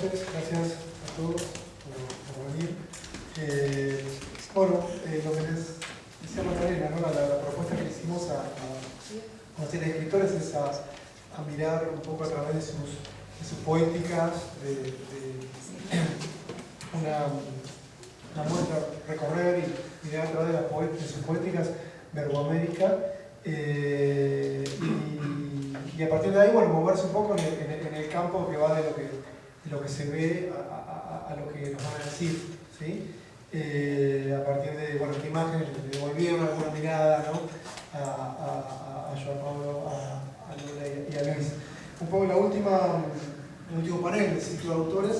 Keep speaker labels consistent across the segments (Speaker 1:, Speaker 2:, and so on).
Speaker 1: noches, gracias a todos por venir. Lo que les decía Magdalena, ¿no? La propuesta que le hicimos a una serie de escritores es a mirar un poco a través de sus poéticas, una muestra, recorrer y mirar a través de sus poéticas Verboamérica, y a partir de ahí, bueno, moverse un poco en el campo que va de lo que se ve a lo que nos van a decir, ¿sí? A partir de, bueno, de imágenes, le devolvieron alguna mirada, ¿no? a Joao Paulo, a Lola y a Luis. Un poco el último panel del ciclo de autores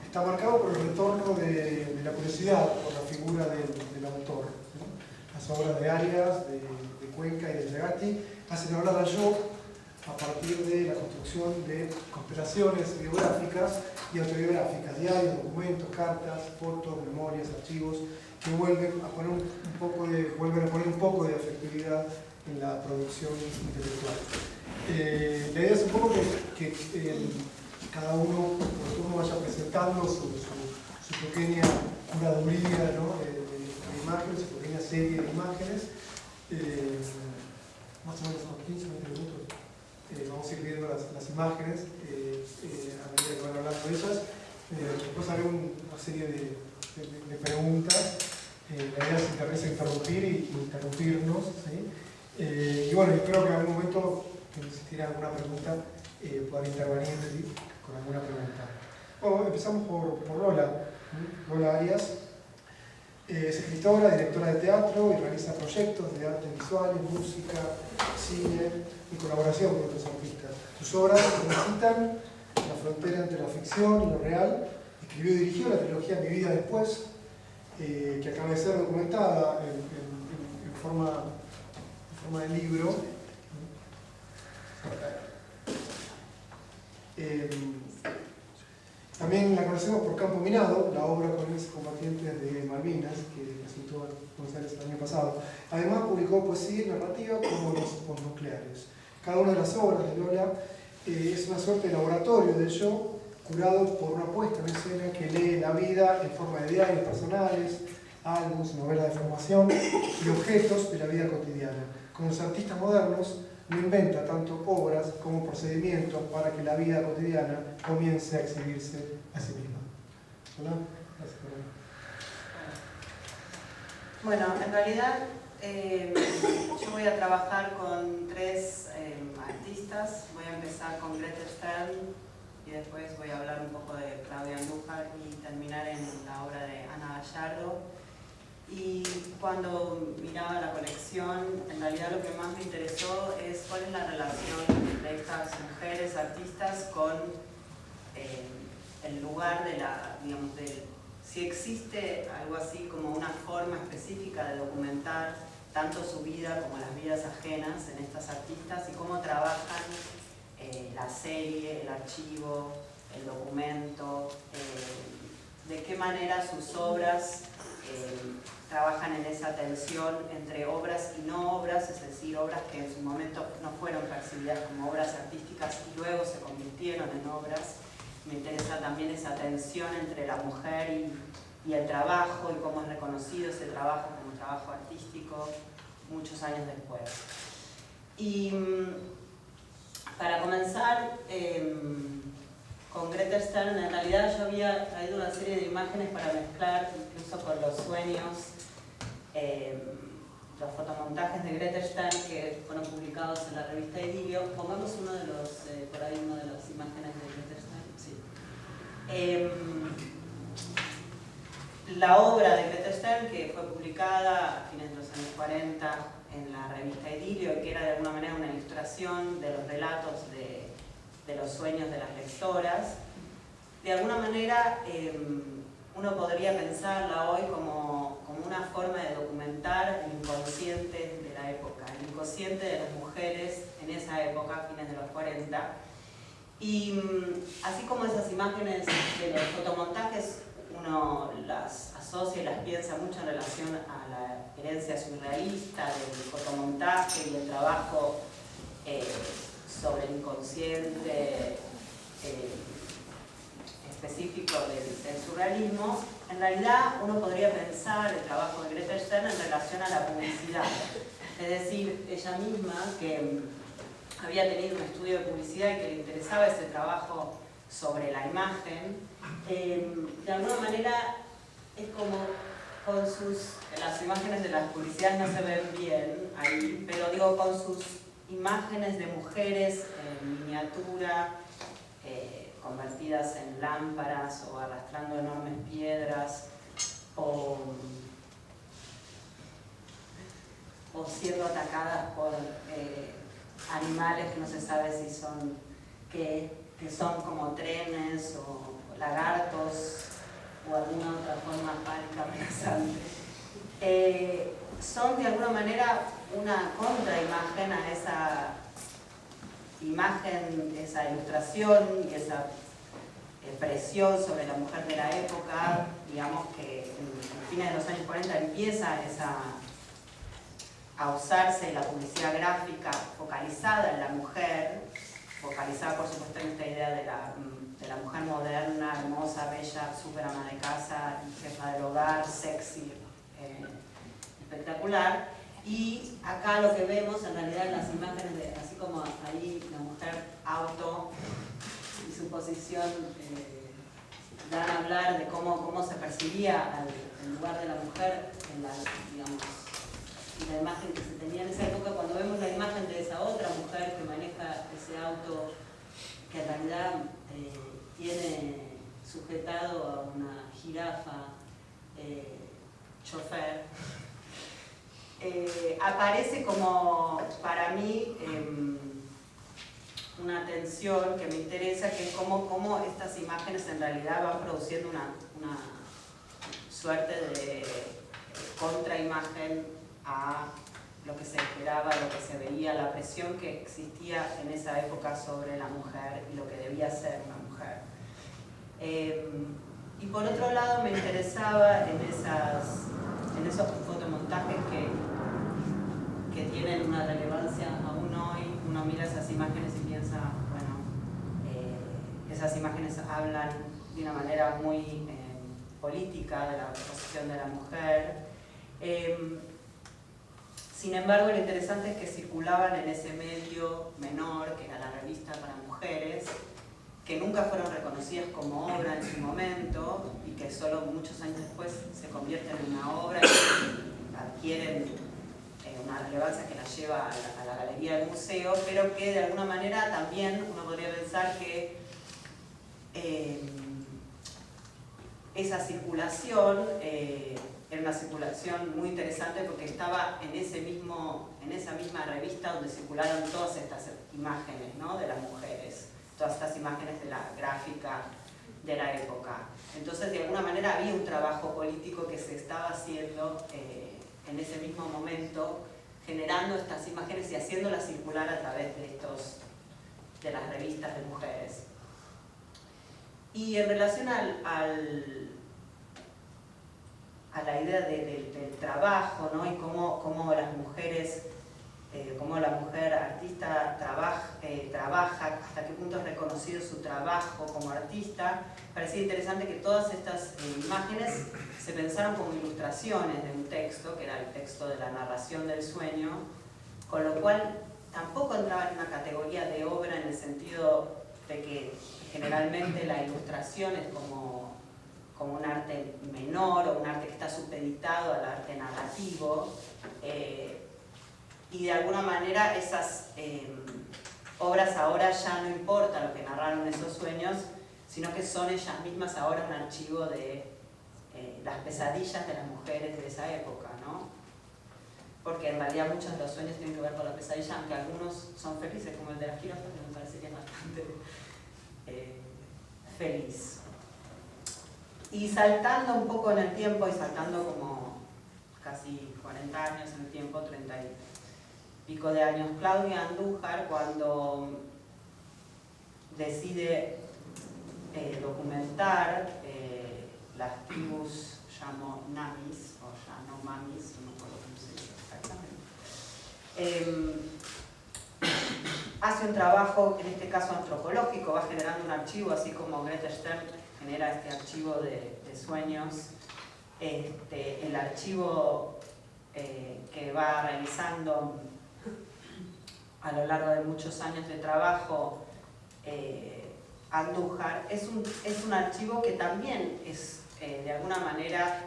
Speaker 1: está marcado por el retorno de la curiosidad por la figura del autor, ¿no? Las obras de Arias, de Cuenca y de Gregati hacen hablar a yo a partir de la construcción de conspiraciones biográficas y autobiográficas, diarios, documentos, cartas, fotos, memorias, archivos, que vuelven a poner un poco de afectividad en la producción intelectual. La idea es un poco que cada uno por turno vaya presentando su pequeña curaduría, ¿no? de imágenes, su pequeña serie de imágenes. Más o menos unos 15 minutos. Vamos a ir viendo las imágenes a medida que van hablando de ellas. Después haré una serie de preguntas. La idea es interrumpir y interrumpirnos, ¿sí? Y bueno, espero que en algún momento, que existiera alguna pregunta, puedan intervenir, ¿sí? Con alguna pregunta. Bueno, empezamos por Lola. Lola Arias. Es escritora, directora de teatro y realiza proyectos de artes visuales, música, cine y colaboración con otros artistas. Sus obras transitan la frontera entre la ficción y lo real. Escribió y dirigió la trilogía Mi vida después, que acaba de ser documentada en forma de libro. También la conocemos por Campo Minado, la obra con excombatientes de Malvinas, que presentó en Buenos Aires el año pasado. Además publicó poesía y narrativa como Los Postnucleares. Cada una de las obras de Lola es una suerte de laboratorio del yo, curado por una puesta en escena que lee la vida en forma de diarios personales, álbumes, novelas de formación y objetos de la vida cotidiana. Con los artistas modernos no inventa tanto obras como procedimientos para que la vida cotidiana comience a exhibirse a sí misma. ¿Hola? Gracias por venir.
Speaker 2: Bueno, en realidad yo voy a trabajar con tres artistas. Voy a empezar con Greta Stern y después voy a hablar un poco de Claudia Andújar y terminar en la obra de Ana Gallardo. Y cuando miraba la colección, en realidad lo que más me interesó es cuál es la relación de estas mujeres artistas con el lugar de digamos, si existe algo así como una forma específica de documentar tanto su vida como las vidas ajenas en estas artistas y cómo trabajan la serie, el archivo, el documento, de qué manera sus obras trabajan en esa tensión entre obras y no obras, es decir, obras que en su momento no fueron percibidas como obras artísticas y luego se convirtieron en obras. Me interesa también esa tensión entre la mujer y el trabajo y cómo es reconocido ese trabajo como trabajo artístico muchos años después. Y para comenzar, con Greta Stern, en realidad yo había traído una serie de imágenes para mezclar incluso con los sueños, los fotomontajes de Greta Stern que fueron publicados en la revista Idilio. Pongamos por ahí una de las imágenes de Greta Stern. Sí. La obra de Greta Stern, que fue publicada a fines de los años 40 en la revista Idilio, que era de alguna manera una ilustración de los relatos de los sueños de las lectoras. De alguna manera uno podría pensarla hoy como una forma de documentar el inconsciente de la época, el inconsciente de las mujeres en esa época, fines de los 40. Y así como esas imágenes de los fotomontajes, uno las asocia y las piensa mucho en relación a la herencia surrealista del fotomontaje y el trabajo sobre el inconsciente, específico del surrealismo, en realidad uno podría pensar el trabajo de Greta Stern en relación a la publicidad. Es decir, ella misma, que había tenido un estudio de publicidad y que le interesaba ese trabajo sobre la imagen, de alguna manera es como con las imágenes de las publicidades no se ven bien ahí, pero digo, con sus imágenes de mujeres en miniatura, convertidas en lámparas o arrastrando enormes piedras o siendo atacadas por animales que no se sabe si son, que son como trenes o lagartos o alguna otra forma pánica amenazante. Son de alguna manera una contraimagen a esa imagen, esa ilustración y esa presión sobre la mujer de la época, digamos que en fines de los años 40 empieza a usarse la publicidad gráfica focalizada en la mujer, focalizada por supuesto en esta idea de la mujer moderna, hermosa, bella, súper ama de casa, jefa del hogar, sexy, espectacular. Y acá lo que vemos en realidad en las imágenes, así como ahí la mujer auto y su posición dan a hablar de cómo se percibía el lugar de la mujer en la imagen que se tenía en esa época. Cuando vemos la imagen de esa otra mujer que maneja ese auto, que en realidad tiene sujetado a una jirafa chofer, aparece como para mí una tensión que me interesa, que es cómo estas imágenes en realidad van produciendo una suerte de contraimagen a lo que se esperaba, lo que se veía, la presión que existía en esa época sobre la mujer y lo que debía ser una mujer. Y por otro lado me interesaba en esos fotomontajes que tienen una relevancia aún hoy. Uno mira esas imágenes y piensa, bueno, esas imágenes hablan de una manera muy política de la posición de la mujer. Sin embargo, lo interesante es que circulaban en ese medio menor, que era la revista para mujeres, que nunca fueron reconocidas como obra en su momento y que solo muchos años después se convierten en una obra y adquieren una relevancia que la lleva a la galería del museo, pero que de alguna manera también uno podría pensar que esa circulación era una circulación muy interesante porque estaba en esa misma revista donde circularon todas estas imágenes, ¿no?, de las mujeres, todas estas imágenes de la gráfica de la época. Entonces, de alguna manera había un trabajo político que se estaba haciendo en ese mismo momento, generando estas imágenes y haciéndolas circular a través de las revistas de mujeres. Y en relación a la idea del trabajo, ¿no?, y cómo las mujeres, cómo la mujer artista trabaja, hasta qué punto es reconocido su trabajo como artista, parecía interesante que todas estas imágenes se pensaron como ilustraciones de un texto, que era el texto de la narración del sueño, con lo cual tampoco entraba en una categoría de obra en el sentido de que generalmente la ilustración es como un arte menor o un arte que está supeditado al arte narrativo, y de alguna manera esas obras ahora ya no importa lo que narraron esos sueños, sino que son ellas mismas ahora un archivo de las pesadillas de las mujeres de esa época, ¿no? Porque en realidad muchos de los sueños tienen que ver con la pesadilla, aunque algunos son felices, como el de la jirafa, que me parecería bastante feliz. Y saltando un poco en el tiempo, y saltando como casi 40 años en el tiempo, 30 y pico de años, Claudia Andújar, cuando decide documentar las tribus Yanomamis, o Yanomamis, no me acuerdo cómo se dice exactamente, hace un trabajo, en este caso antropológico, va generando un archivo, así como Greta Stern genera este archivo de sueños. El archivo que va realizando a lo largo de muchos años de trabajo Andújar, es un archivo que también es de alguna manera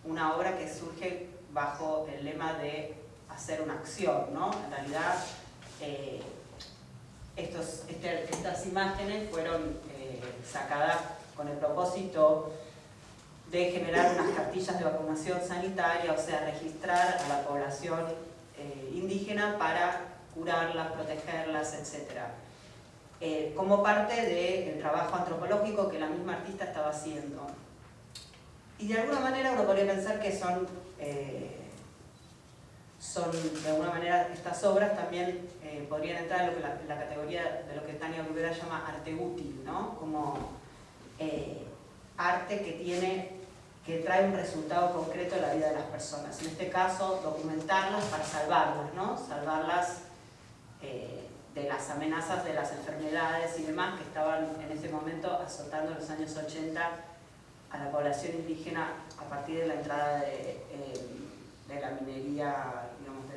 Speaker 2: una obra que surge bajo el lema de hacer una acción, ¿no? En realidad estas imágenes fueron sacadas con el propósito de generar unas cartillas de vacunación sanitaria, o sea, registrar a la población indígena para curarlas, protegerlas, etc. Como parte del trabajo antropológico que la misma artista estaba haciendo. Y de alguna manera uno podría pensar que son de alguna manera, estas obras también podrían entrar en la categoría de lo que Tania Bruguera llama arte útil, ¿no? Como arte que trae un resultado concreto en la vida de las personas. En este caso, documentarlas para salvarlas, ¿no? Salvarlas de las amenazas de las enfermedades y demás que estaban en ese momento azotando en los años 80 a la población indígena a partir de la entrada de la minería, digamos, de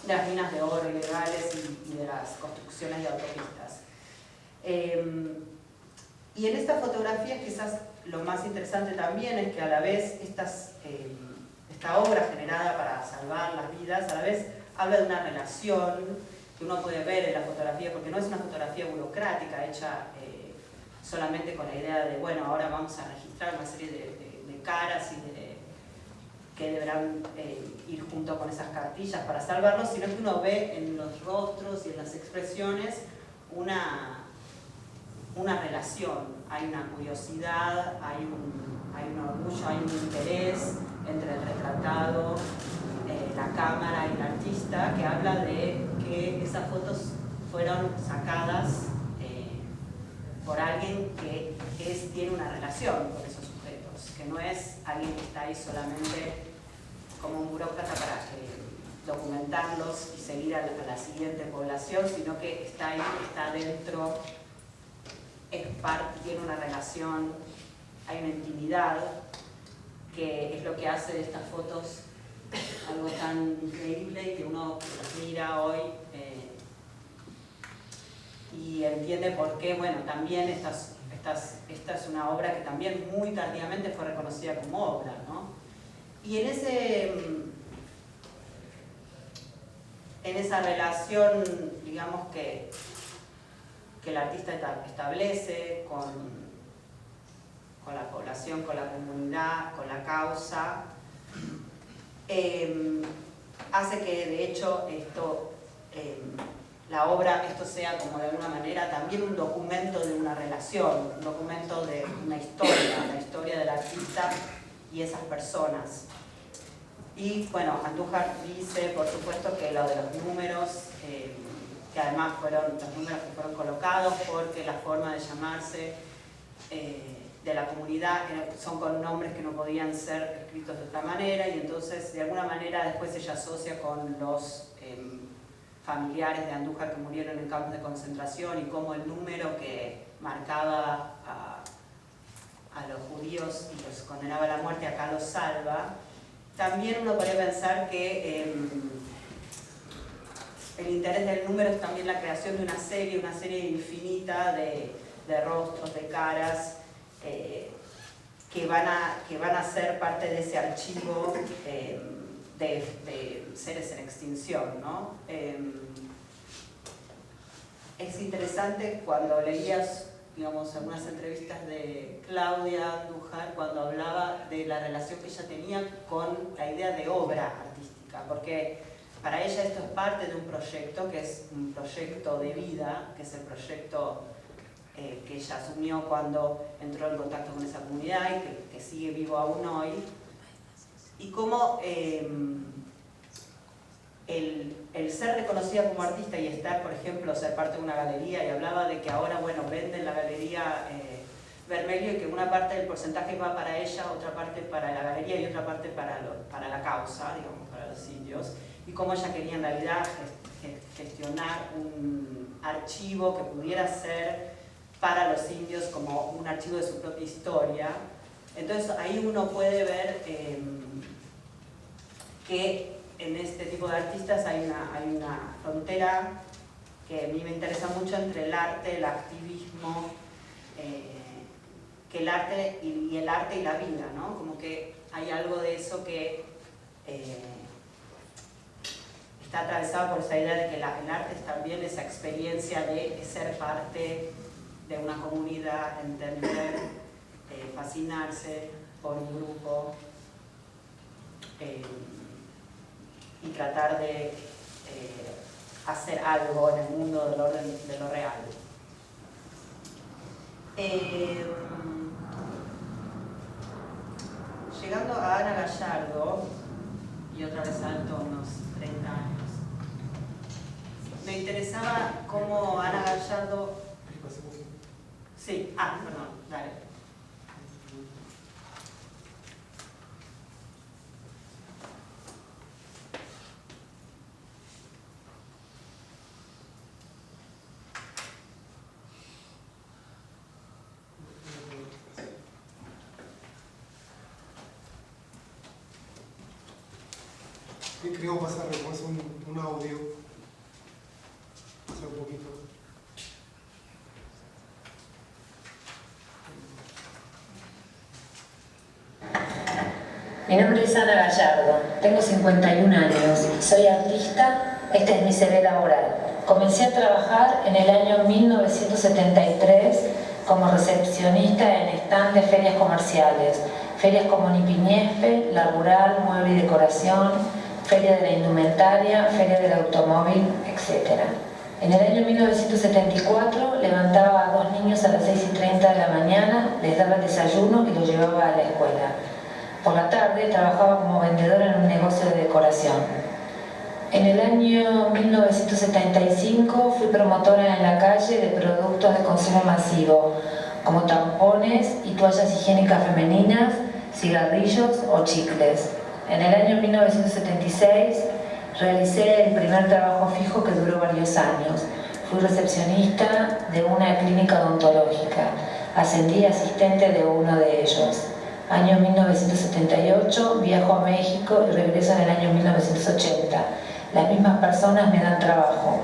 Speaker 2: las minas de oro ilegales y de las construcciones de autopistas. Y en estas fotografías quizás lo más interesante también es que a la vez esta obra generada para salvar las vidas, a la vez habla de una relación que uno puede ver en la fotografía, porque no es una fotografía burocrática hecha solamente con la idea de, bueno, ahora vamos a registrar una serie de caras y que deberán ir junto con esas cartillas para salvarlos, sino que uno ve en los rostros y en las expresiones una relación, hay una curiosidad, hay un orgullo, hay un interés entre el retratado, la cámara y el artista, que habla de que esas fotos fueron sacadas por alguien que tiene una relación con esos sujetos, que no es alguien que está ahí solamente como un burócrata para documentarlos y seguir a la siguiente población, sino que está ahí, está dentro, es parte, tiene una relación, hay una intimidad, que es lo que hace de estas fotos algo tan increíble y que uno las mira hoy y entiende por qué, bueno, también esta es una obra que también muy tardíamente fue reconocida como obra, ¿no? Y en esa relación, digamos, que el artista establece con la población, con la comunidad, con la causa, hace que de hecho la obra, esto sea como de alguna manera también un documento de una relación, un documento de una historia, la historia del artista y esas personas. Y bueno, Andújar dice, por supuesto, que lo de los números, que además fueron los números que fueron colocados porque la forma de llamarse de la comunidad son con nombres que no podían ser escritos de otra manera, y entonces de alguna manera después ella asocia con los familiares de Andújar que murieron en campos de concentración y cómo el número que marcaba a los judíos y los condenaba a la muerte acá los salva. También uno podría pensar que el interés del número es también la creación de una serie infinita de rostros, de caras, que van a ser parte de ese archivo de seres en extinción, ¿no? Es interesante cuando leías, digamos, algunas entrevistas de Claudia Andújar, cuando hablaba de la relación que ella tenía con la idea de obra artística, porque para ella esto es parte de un proyecto que es un proyecto de vida, que es el proyecto que ella asumió cuando entró en contacto con esa comunidad y que sigue vivo aún hoy, y cómo el ser reconocida como artista y estar, por ejemplo, ser parte de una galería, y hablaba de que ahora, bueno, venden la galería Vermelho y que una parte del porcentaje va para ella, otra parte para la galería y otra parte para la causa, digamos, para los indios, y cómo ella quería en realidad gestionar un archivo que pudiera ser para los indios como un archivo de su propia historia. Entonces ahí uno puede ver que en este tipo de artistas hay una frontera que a mí me interesa mucho entre el arte, el activismo, que el arte y el arte y la vida, ¿no? Como que hay algo de eso que está atravesado por esa idea de que el arte es también esa experiencia de ser parte de una comunidad, entender, fascinarse por un grupo y tratar de hacer algo en el mundo del orden de lo real. Llegando a Ana Gallardo, y otra vez salto unos 30 años, me interesaba cómo Ana Gallardo... Sí, perdón, dale.
Speaker 1: Creo pasar después un audio. Pasar un poquito.
Speaker 3: Mi nombre es Ana Gallardo, tengo 51 años, soy artista, este es mi CV laboral. Comencé a trabajar en el año 1973 como recepcionista en stand de ferias comerciales, ferias como Nipiñespe, La Rural, Mueble y Decoración, Feria de la Indumentaria, Feria del Automóvil, etc. En el año 1974 levantaba a 2 niños a las 6:30 de la mañana, les daba el desayuno y los llevaba a la escuela. Por la tarde trabajaba como vendedora en un negocio de decoración. En el año 1975 fui promotora en la calle de productos de consumo masivo, como tampones y toallas higiénicas femeninas, cigarrillos o chicles. En el año 1976 realicé el primer trabajo fijo que duró varios años. Fui recepcionista de una clínica odontológica. Ascendí a asistente de uno de ellos. Año 1978, viajo a México y regreso en el año 1980. Las mismas personas me dan trabajo.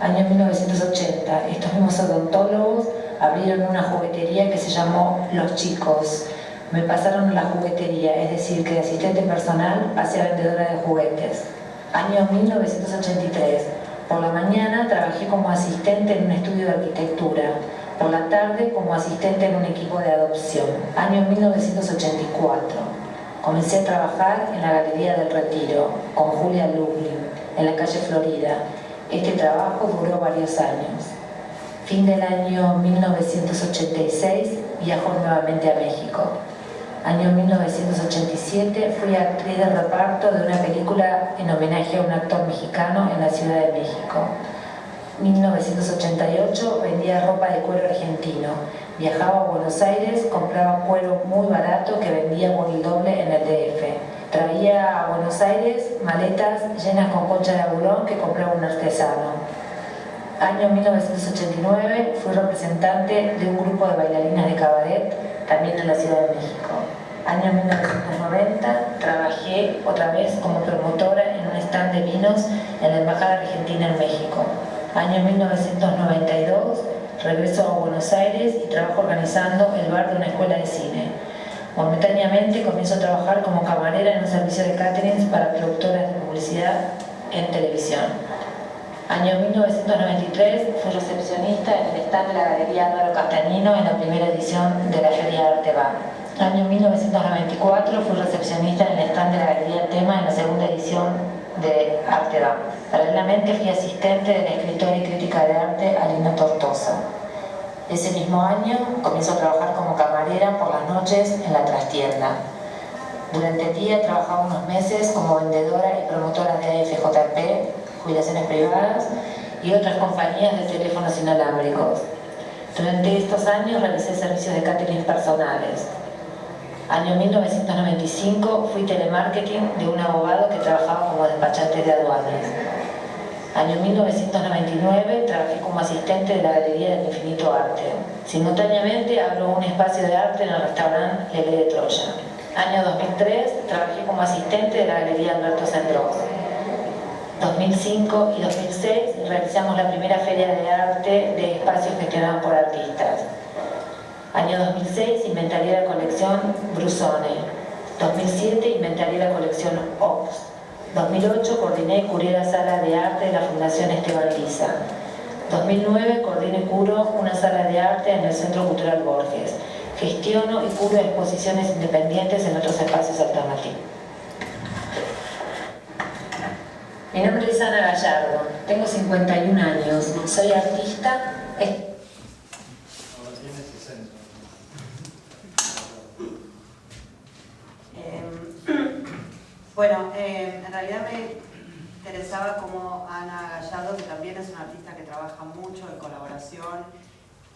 Speaker 3: Año 1980, estos mismos odontólogos abrieron una juguetería que se llamó Los Chicos. Me pasaron a la juguetería, es decir, que de asistente personal pasé a vendedora de juguetes. Año 1983, por la mañana trabajé como asistente en un estudio de arquitectura. Por la tarde como asistente en un equipo de adopción. Año 1984. Comencé a trabajar en la Galería del Retiro con Julia Lublin, en la calle Florida. Este trabajo duró varios años. Fin del año 1986, viajó nuevamente a México. Año 1987, fui actriz de reparto de una película en homenaje a un actor mexicano en la Ciudad de México. 1988 vendía ropa de cuero argentino. Viajaba a Buenos Aires, compraba cuero muy barato que vendía por el doble en el DF. Traía a Buenos Aires maletas llenas con concha de abulón que compraba un artesano. Año 1989 fui representante de un grupo de bailarinas de cabaret, también en la Ciudad de México. Año 1990 trabajé otra vez como promotora en un stand de vinos en la Embajada Argentina en México. Año 1992, regreso a Buenos Aires y trabajo organizando el bar de una escuela de cine. Momentáneamente comienzo a trabajar como camarera en un servicio de catering para productoras de publicidad en televisión. Año 1993, fui recepcionista en el stand de la Galería Álvaro Castañino en la primera edición de la Feria Arte Va. Año 1994, fui recepcionista en el stand de la Galería Tema en la segunda edición de Arte Va. Paralelamente fui asistente de la escritora y crítica de arte Alina Tortosa. Ese mismo año comienzo a trabajar como camarera por las noches en la trastienda. Durante el día trabajaba unos meses como vendedora y promotora de AFJP, jubilaciones privadas y otras compañías de teléfonos inalámbricos. Durante estos años realicé servicios de catering personales. Año 1995 fui telemarketing de un abogado que trabajaba como despachante de aduanas. Año 1999, trabajé como asistente de la Galería del Infinito Arte. Simultáneamente abro un espacio de arte en el restaurante Lele de Troya. Año 2003, trabajé como asistente de la Galería Alberto Sendros. 2005 y 2006 realizamos la primera feria de arte de espacios gestionados por artistas. Año 2006 inventarié la colección Brusone. 2007 inventarié la colección Ops. 2008 coordiné y curé la sala de arte de la Fundación Esteban Liza. 2009 coordino y curo una sala de arte en el Centro Cultural Borges. Gestiono y curo exposiciones independientes en otros espacios alternativos. Mi nombre es Ana Gallardo, tengo 51 años, soy artista.
Speaker 2: Bueno, en realidad me interesaba como Ana Gallardo, que también es una artista que trabaja mucho en colaboración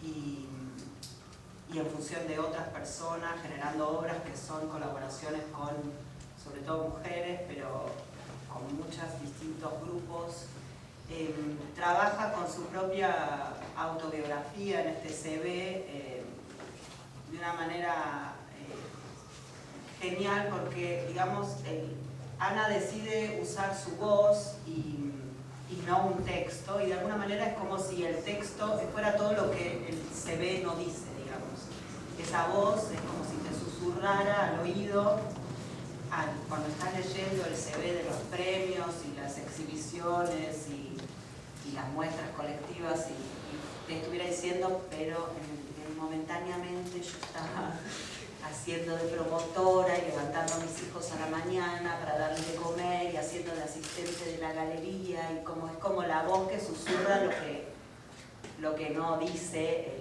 Speaker 2: y en función de otras personas, generando obras que son colaboraciones con, sobre todo mujeres, pero con muchos distintos grupos. Trabaja con su propia autobiografía en este CV de una manera genial, porque, digamos, Ana decide usar su voz y no un texto, y de alguna manera es como si el texto fuera todo lo que el CV no dice, digamos. Esa voz es como si te susurrara al oído cuando estás leyendo el CV de los premios y las exhibiciones y las muestras colectivas, y te estuviera diciendo, pero momentáneamente yo estaba haciendo de promotora y levantando a mis hijos a la mañana para darles de comer y haciendo de asistente de la galería, y como es como la voz que susurra lo que no dice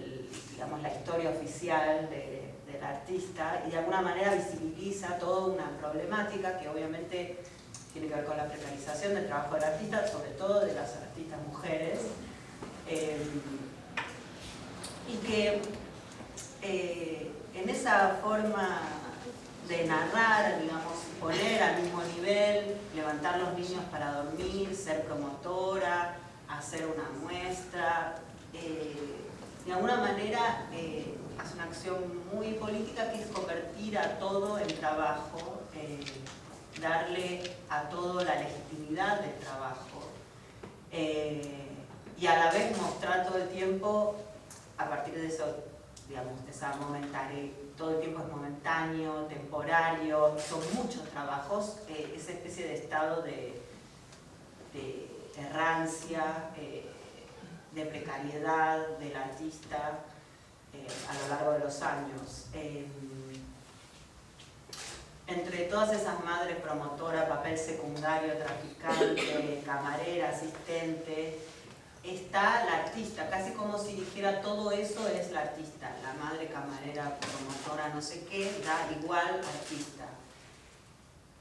Speaker 2: digamos, la historia oficial del artista, y de alguna manera visibiliza toda una problemática que obviamente tiene que ver con la precarización del trabajo del artista, sobre todo de las artistas mujeres, y que en esa forma de narrar, digamos, poner al mismo nivel, levantar los niños para dormir, ser promotora, hacer una muestra, de alguna manera hace una acción muy política, que es convertir a todo en trabajo, darle a todo la legitimidad del trabajo, y a la vez mostrar todo el tiempo, a partir de eso, digamos, de esa momentánea, todo el tiempo es momentáneo, temporario, son muchos trabajos, esa especie de estado de errancia, de precariedad del artista a lo largo de los años. Entre todas esas madres, promotora, papel secundario, traficante, camarera, asistente, está la artista, casi como si dijera todo eso es la artista, la madre, camarera, promotora, no sé qué, da igual artista.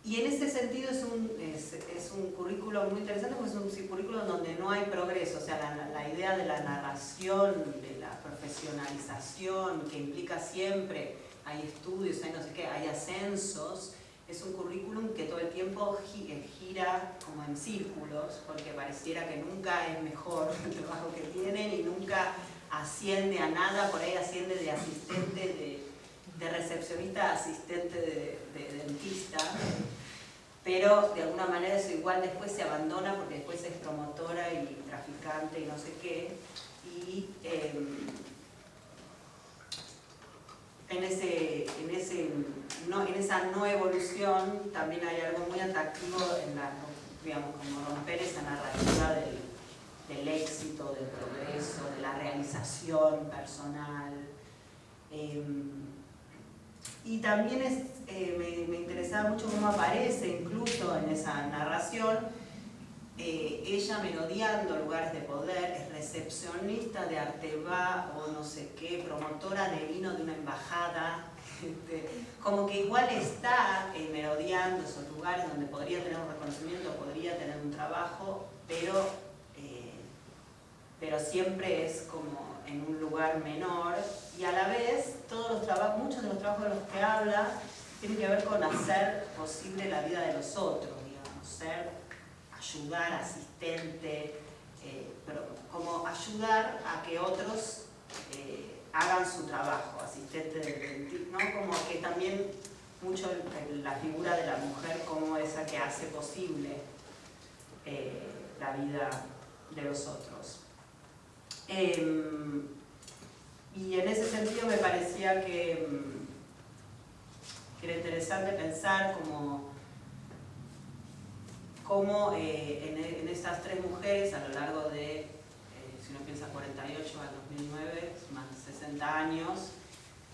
Speaker 2: Y en ese sentido es un currículo muy interesante, porque es un currículo donde no hay progreso, o sea, la idea de la narración, de la profesionalización, que implica siempre, hay estudios, hay no sé qué, hay ascensos, es un currículum que todo el tiempo gira como en círculos, porque pareciera que nunca es mejor el trabajo que tienen y nunca asciende a nada, por ahí asciende de asistente, de recepcionista a asistente de dentista, pero de alguna manera eso igual después se abandona, porque después es promotora y traficante y no sé qué, y en esa no evolución también hay algo muy atractivo en digamos, como romper esa narrativa del éxito, del progreso, de la realización personal. Y también me interesaba mucho cómo aparece incluso en esa narración ella merodeando lugares de poder, es recepcionista de Arteba o no sé qué, promotora de vino de una embajada, como que igual está merodeando esos lugares donde podría tener un reconocimiento, podría tener un trabajo, pero siempre es como en un lugar menor, y a la vez muchos de los trabajos de los que habla tienen que ver con hacer posible la vida de los otros, digamos, ayudar, asistente, pero como ayudar a que otros hagan su trabajo, asistente del dentista, ¿no? Como que también mucho la figura de la mujer como esa que hace posible la vida de los otros. Y en ese sentido me parecía que era interesante pensar cómo en estas tres mujeres a lo largo de, si uno piensa 48 al 2009, más de 60 años,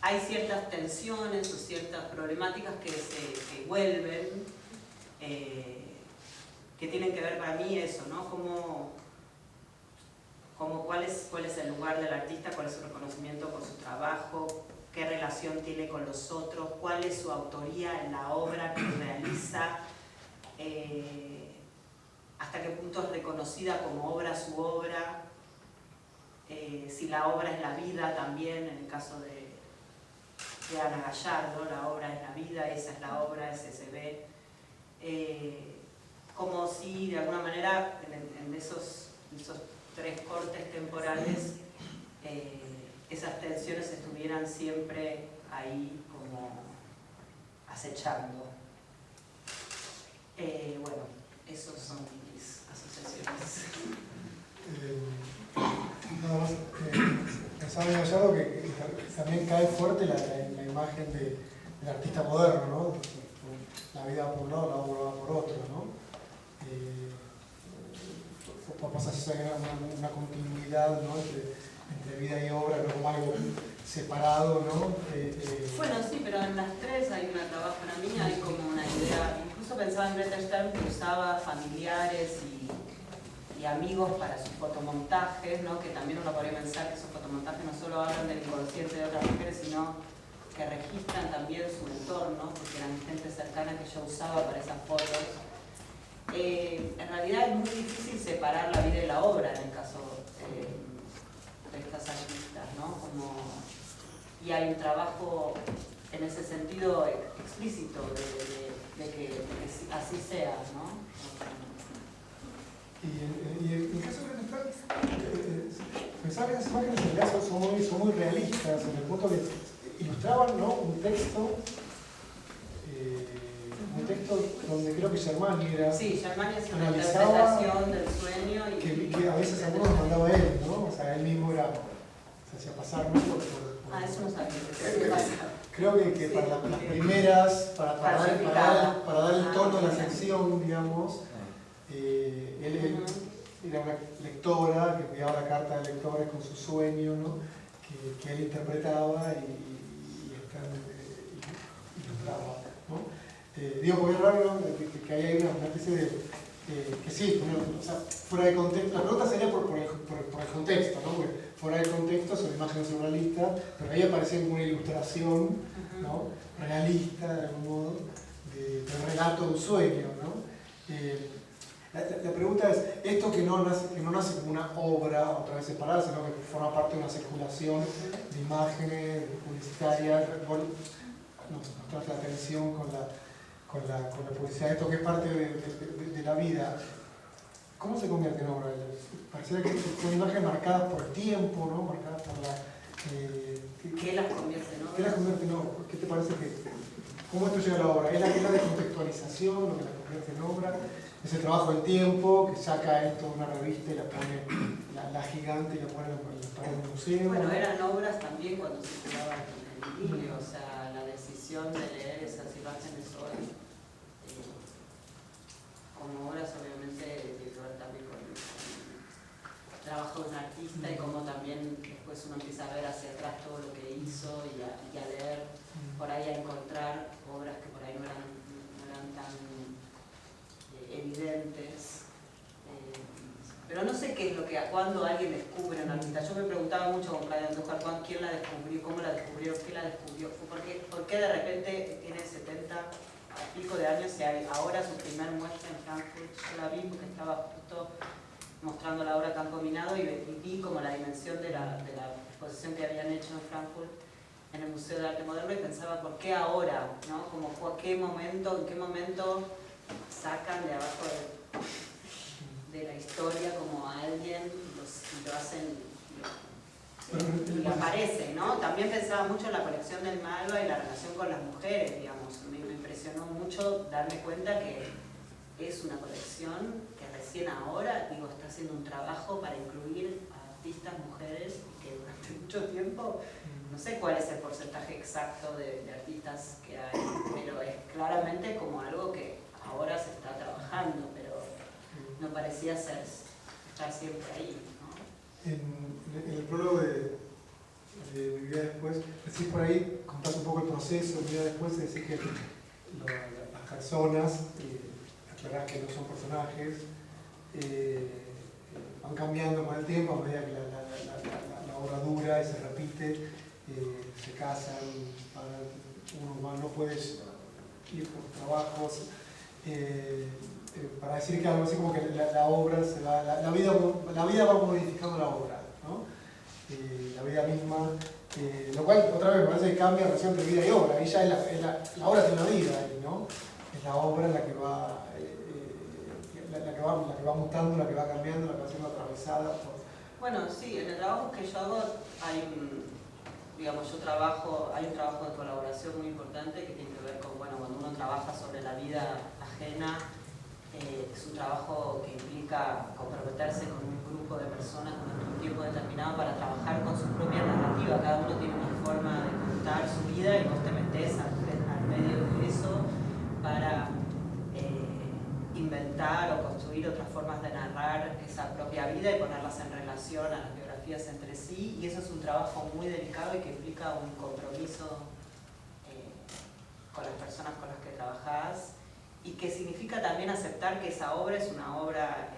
Speaker 2: hay ciertas tensiones o ciertas problemáticas que vuelven, que tienen que ver para mí eso, ¿no? ¿Cuál es el lugar del artista? ¿Cuál es su reconocimiento por su trabajo? ¿Qué relación tiene con los otros? ¿Cuál es su autoría en la obra que realiza? ¿Hasta qué punto es reconocida como obra su obra? Si la obra es la vida también, en el caso de Ana Gallardo, la obra es la vida, esa es la obra, ese se ve. Como si de alguna manera en esos tres cortes temporales esas tensiones estuvieran siempre ahí como acechando. Bueno, esos son mis asociaciones.
Speaker 1: Nada más, pensaba en Gallardo que también cae fuerte la imagen del artista moderno, ¿no? La vida va por un lado, la obra va por otro, ¿no? Pasa a ser una continuidad, ¿no? entre vida y obra, no como algo separado, ¿no?
Speaker 2: Bueno, sí, pero en las tres hay una trabajo, para mí hay como una idea, incluso pensaba en Greta Stern que usaba familiares y amigos para sus fotomontajes, ¿no? Que también uno podría pensar que esos fotomontajes no solo hablan del inconsciente de otras mujeres, sino que registran también su entorno, porque eran gente cercana que ella usaba para esas fotos. En realidad es muy difícil separar la vida y la obra en el caso de estas artistas, ¿no? Y hay un trabajo en ese sentido explícito de que así sea, ¿no?
Speaker 1: Y en el caso de Greta Stern, pensaba que esas imágenes en el caso son muy realistas, en el punto que ilustraban, ¿no? un texto donde creo que Germani era.
Speaker 2: Sí, Germani hacía una interpretación del sueño y
Speaker 1: que a veces algunos mandaba él, ¿no? O sea, él mismo se hacía pasar, ¿no?
Speaker 2: eso no sabía.
Speaker 1: Creo que para las primeras, para dar el tono a la sección, digamos, él era una lectora que enviaba la carta de lectores con su sueño, ¿no? que él interpretaba y ilustraba, ¿no? Digo, porque es raro, ¿no? que ahí hay una especie de... que sí, o sea, fuera de contexto, la pregunta sería por el contexto, ¿no? Porque fuera del contexto son imágenes surrealistas, pero ahí aparece como una ilustración, ¿no? realista, de algún modo, del relato de un sueño, ¿no? La pregunta es, esto que no nace como una obra otra vez separada, sino que forma parte de una circulación de imágenes publicitarias, nos trata la atención con la publicidad, esto que es parte de la vida. ¿Cómo se convierte en obra? Pareciera que son imágenes marcadas por el tiempo, ¿no? Marcadas por la...
Speaker 2: ¿Qué las convierte en obra?
Speaker 1: ¿Qué las convierte en obra? ¿Qué te parece cómo esto llega a la obra? ¿Es la descontextualización lo que la convierte en obra? ¿Es el trabajo del tiempo que saca esto de una revista y la pone la gigante y la pone en la pared del museo?
Speaker 2: Bueno, eran obras también cuando circulaba el vídeo, o sea, la decisión de leer esas imágenes hoy como obras obviamente tiene que ver también con el trabajo de un artista y cómo también después uno empieza a ver hacia atrás todo lo que hizo y a leer, por ahí a encontrar obras que por ahí no eran tan evidentes. Pero no sé qué es lo que, cuando alguien descubre a un artista. Yo me preguntaba mucho con Claudia Andújar, quién la descubrió, cómo la descubrió, qué la descubrió, por qué de repente tiene 70 y pico de años y hay ahora su primer muestra en Frankfurt. Yo la vi porque estaba justo mostrando la obra Campo Minado y vi como la dimensión de la exposición que habían hecho en Frankfurt en el Museo de Arte Moderno y pensaba, ¿por qué ahora? ¿No? Como, ¿en qué momento sacan de abajo de la historia como alguien y lo hacen y aparece, ¿no? También pensaba mucho en la colección del Malva y la relación con las mujeres, digamos. Me impresionó mucho darme cuenta que es una colección que recién ahora, digo, está haciendo un trabajo para incluir a artistas mujeres que durante mucho tiempo, no sé cuál es el porcentaje exacto de artistas que hay, pero es claramente como algo que ahora se está trabajando, pero no parecía estar siempre ahí, ¿no?
Speaker 1: En el prólogo de Mi vida después, decís por ahí, contás un poco el proceso, Mi vida después, decís que las personas, aclarás que no son personajes, van cambiando con el tiempo a medida que la obra dura y se repite, se casan, uno no puede ir por trabajos, para decir que algo así como que la obra se va, la vida va modificando la obra, ¿no? La vida misma, lo cual otra vez me parece que cambia la relación entre vida y obra, ahí ya la obra tiene una vida, ¿no? Es la obra la que va, la que va mutando, la que va cambiando, la que va siendo atravesada por...
Speaker 2: Bueno, sí, en el trabajo que yo hago hay digamos, hay un trabajo de colaboración muy importante que tiene que ver con, bueno, cuando uno trabaja sobre la vida ajena, es un trabajo que implica comprometerse con un grupo de personas durante un tiempo determinado para trabajar con su propia narrativa. Cada uno tiene una forma de contar su vida y vos te metés al medio de eso para inventar o construir otras formas de narrar esa propia vida y ponerlas en relación a las biografías entre sí, y eso es un trabajo muy delicado y que implica un compromiso con las personas con las que trabajás, y que significa también aceptar que esa obra es una obra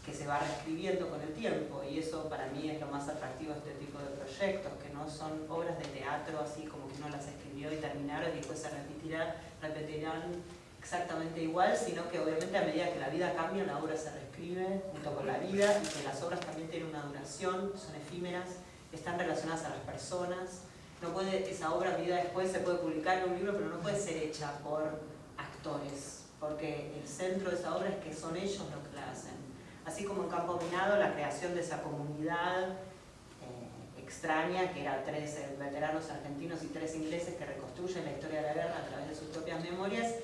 Speaker 2: que se va reescribiendo con el tiempo, y eso para mí es lo más atractivo de este tipo de proyectos, que no son obras de teatro así como que uno las escribió y terminaron y después se repetirán exactamente igual, sino que obviamente a medida que la vida cambia, la obra se reescribe junto con la vida, y que las obras también tienen una duración, son efímeras, están relacionadas a las personas. No puede, esa obra, Vida después, se puede publicar en un libro, pero no puede ser hecha por actores, porque el centro de esa obra es que son ellos los que la hacen. Así como en Campo Minado, la creación de esa comunidad extraña, que eran 3 veteranos argentinos y 3 ingleses que reconstruyen la historia de la guerra a través de sus propias memorias,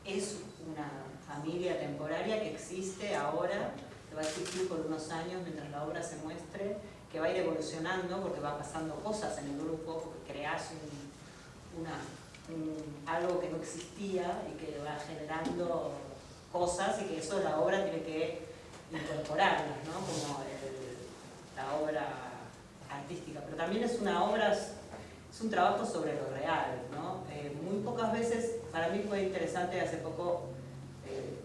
Speaker 2: es una familia temporaria que existe ahora, que va a existir por unos años mientras la obra se muestre, que va a ir evolucionando porque van pasando cosas en el grupo, porque creás algo que no existía y que va generando cosas, y que eso la obra tiene que incorporarlas, ¿no? Como la obra artística. Pero también es una obra, es un trabajo sobre lo real, ¿no? Muy pocas veces, para mí fue interesante, hace poco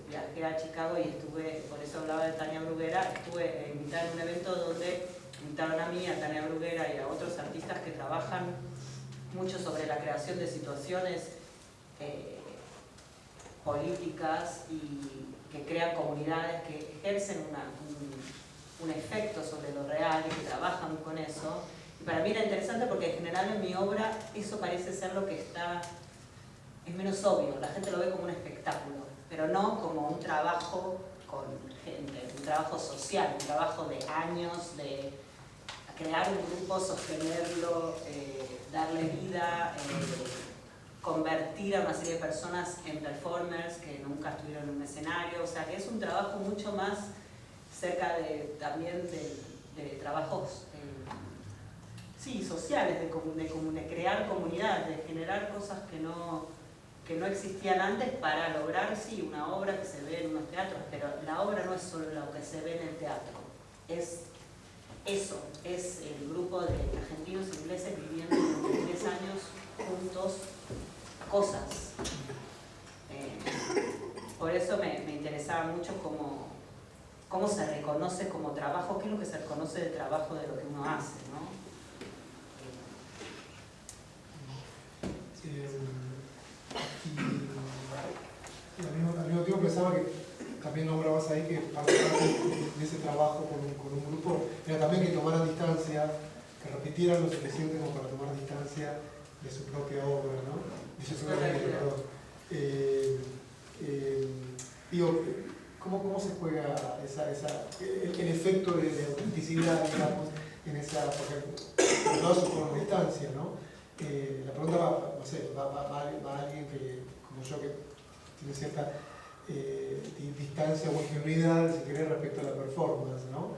Speaker 2: viajé a Chicago y estuve, por eso hablaba de Tania Bruguera, estuve invitada en un evento donde invitaron a mí, a Tania Bruguera y a otros artistas que trabajan mucho sobre la creación de situaciones políticas y que crean comunidades que ejercen un efecto sobre lo real y que trabajan con eso. Y para mí era interesante porque en general en mi obra eso parece ser lo que es menos obvio, la gente lo ve como un espectáculo, pero no como un trabajo con gente, un trabajo social, un trabajo de años, de crear un grupo, sostenerlo, darle vida, convertir a una serie de personas en performers que nunca estuvieron en un escenario, o sea que es un trabajo mucho más cerca también de trabajos sí, sociales, de crear comunidades, de generar cosas que no existían antes para lograr, sí, una obra que se ve en unos teatros, pero la obra no es solo lo que se ve en el teatro, es eso, es el grupo de argentinos e ingleses viviendo durante 3 años juntos cosas. Por eso me interesaba mucho cómo se reconoce como trabajo, qué es lo que se reconoce del trabajo de lo que uno hace, ¿no?
Speaker 1: Y al mismo tiempo pensaba que también nombrabas ahí que parte de ese trabajo con un grupo era también que tomaran distancia, que repitieran lo suficiente como para tomar distancia de su propia obra, ¿no? De su propia obra, perdón. Digo, ¿cómo se juega el efecto de autenticidad, digamos, en esa, por ejemplo, con distancia, ¿no? La pregunta va, no sé, va a alguien que, como yo, que tiene cierta distancia o homogeneidad, si querés, respecto a la performance, ¿no?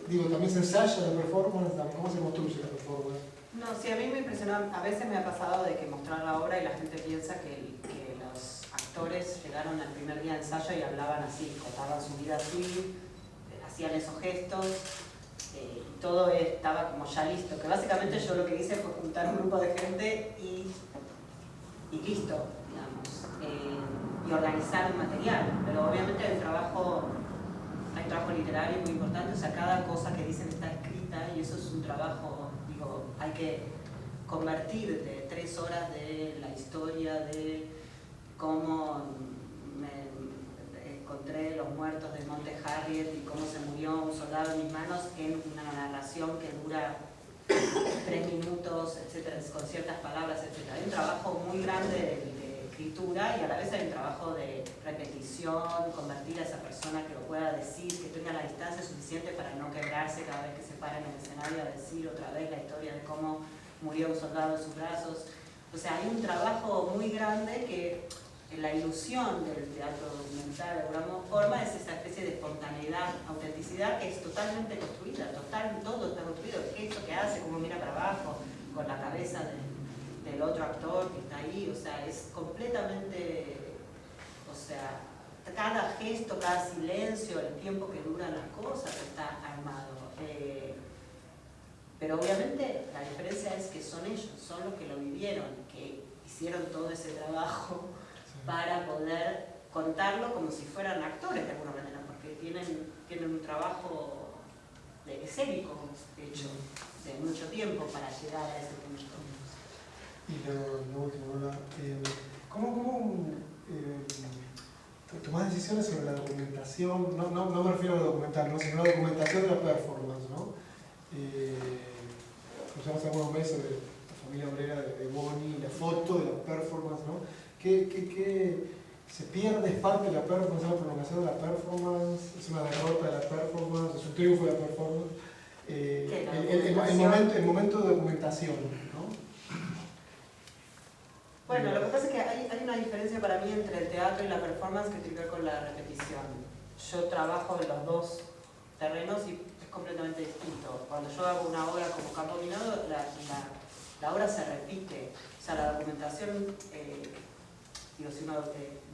Speaker 1: Digo, ¿también se ensaya la performance? ¿Cómo se construye la performance?
Speaker 2: No, sí, a mí me impresionó, a veces me ha pasado de que mostrar la obra y la gente piensa que los actores llegaron al primer día de ensayo y hablaban así, contaban su vida así, hacían esos gestos, y todo estaba como ya listo, que básicamente yo lo que hice fue juntar un grupo de gente y listo, digamos, y organizar un material, pero obviamente hay un trabajo literario muy importante, o sea, cada cosa que dicen está escrita y eso es un trabajo, digo, hay que convertir de 3 horas de la historia de cómo me encontré los muertos de Monte Harriet y cómo se murió un soldado en mis manos en una narración que dura 3 minutos, etcétera, con ciertas palabras, etcétera. Hay un trabajo muy grande de escritura y a la vez hay un trabajo de repetición, convertir a esa persona que lo pueda decir, que tenga la distancia suficiente para no quebrarse cada vez que se para en el escenario a decir otra vez la historia de cómo murió un soldado en sus brazos. O sea, hay un trabajo muy grande que la ilusión del teatro documental de alguna forma es esa especie de espontaneidad, autenticidad que es totalmente construida, todo está construido, el gesto que hace, cómo mira para abajo, con la cabeza del otro actor que está ahí, o sea, es completamente, o sea, cada gesto, cada silencio, el tiempo que duran las cosas está armado. Pero obviamente la diferencia es que son ellos, son los que lo vivieron, que hicieron todo ese trabajo para poder contarlo como si fueran actores de alguna manera, porque tienen un trabajo escénico, de hecho, de mucho tiempo para llegar a ese punto.
Speaker 1: Y lo último, ¿verdad? ¿Cómo tomás decisiones sobre la documentación? No me refiero a lo documental, ¿no? Sino a la documentación de la performance, ¿no? Hace algunos meses de la familia obrera de Bonnie, la foto de la performance, ¿no? ¿Qué se pierde? ¿Es parte de la performance? ¿Es una prolongación de la performance? ¿Es una derrota de la performance? ¿Es un triunfo de la performance? El momento de documentación, ¿no?
Speaker 2: Bueno, lo que pasa es que hay una diferencia para mí entre el teatro y la performance que tiene que ver con la repetición. Yo trabajo en los dos terrenos y es completamente distinto. Cuando yo hago una obra como Campo Minado, la obra se repite. O sea, la documentación, digo, si uno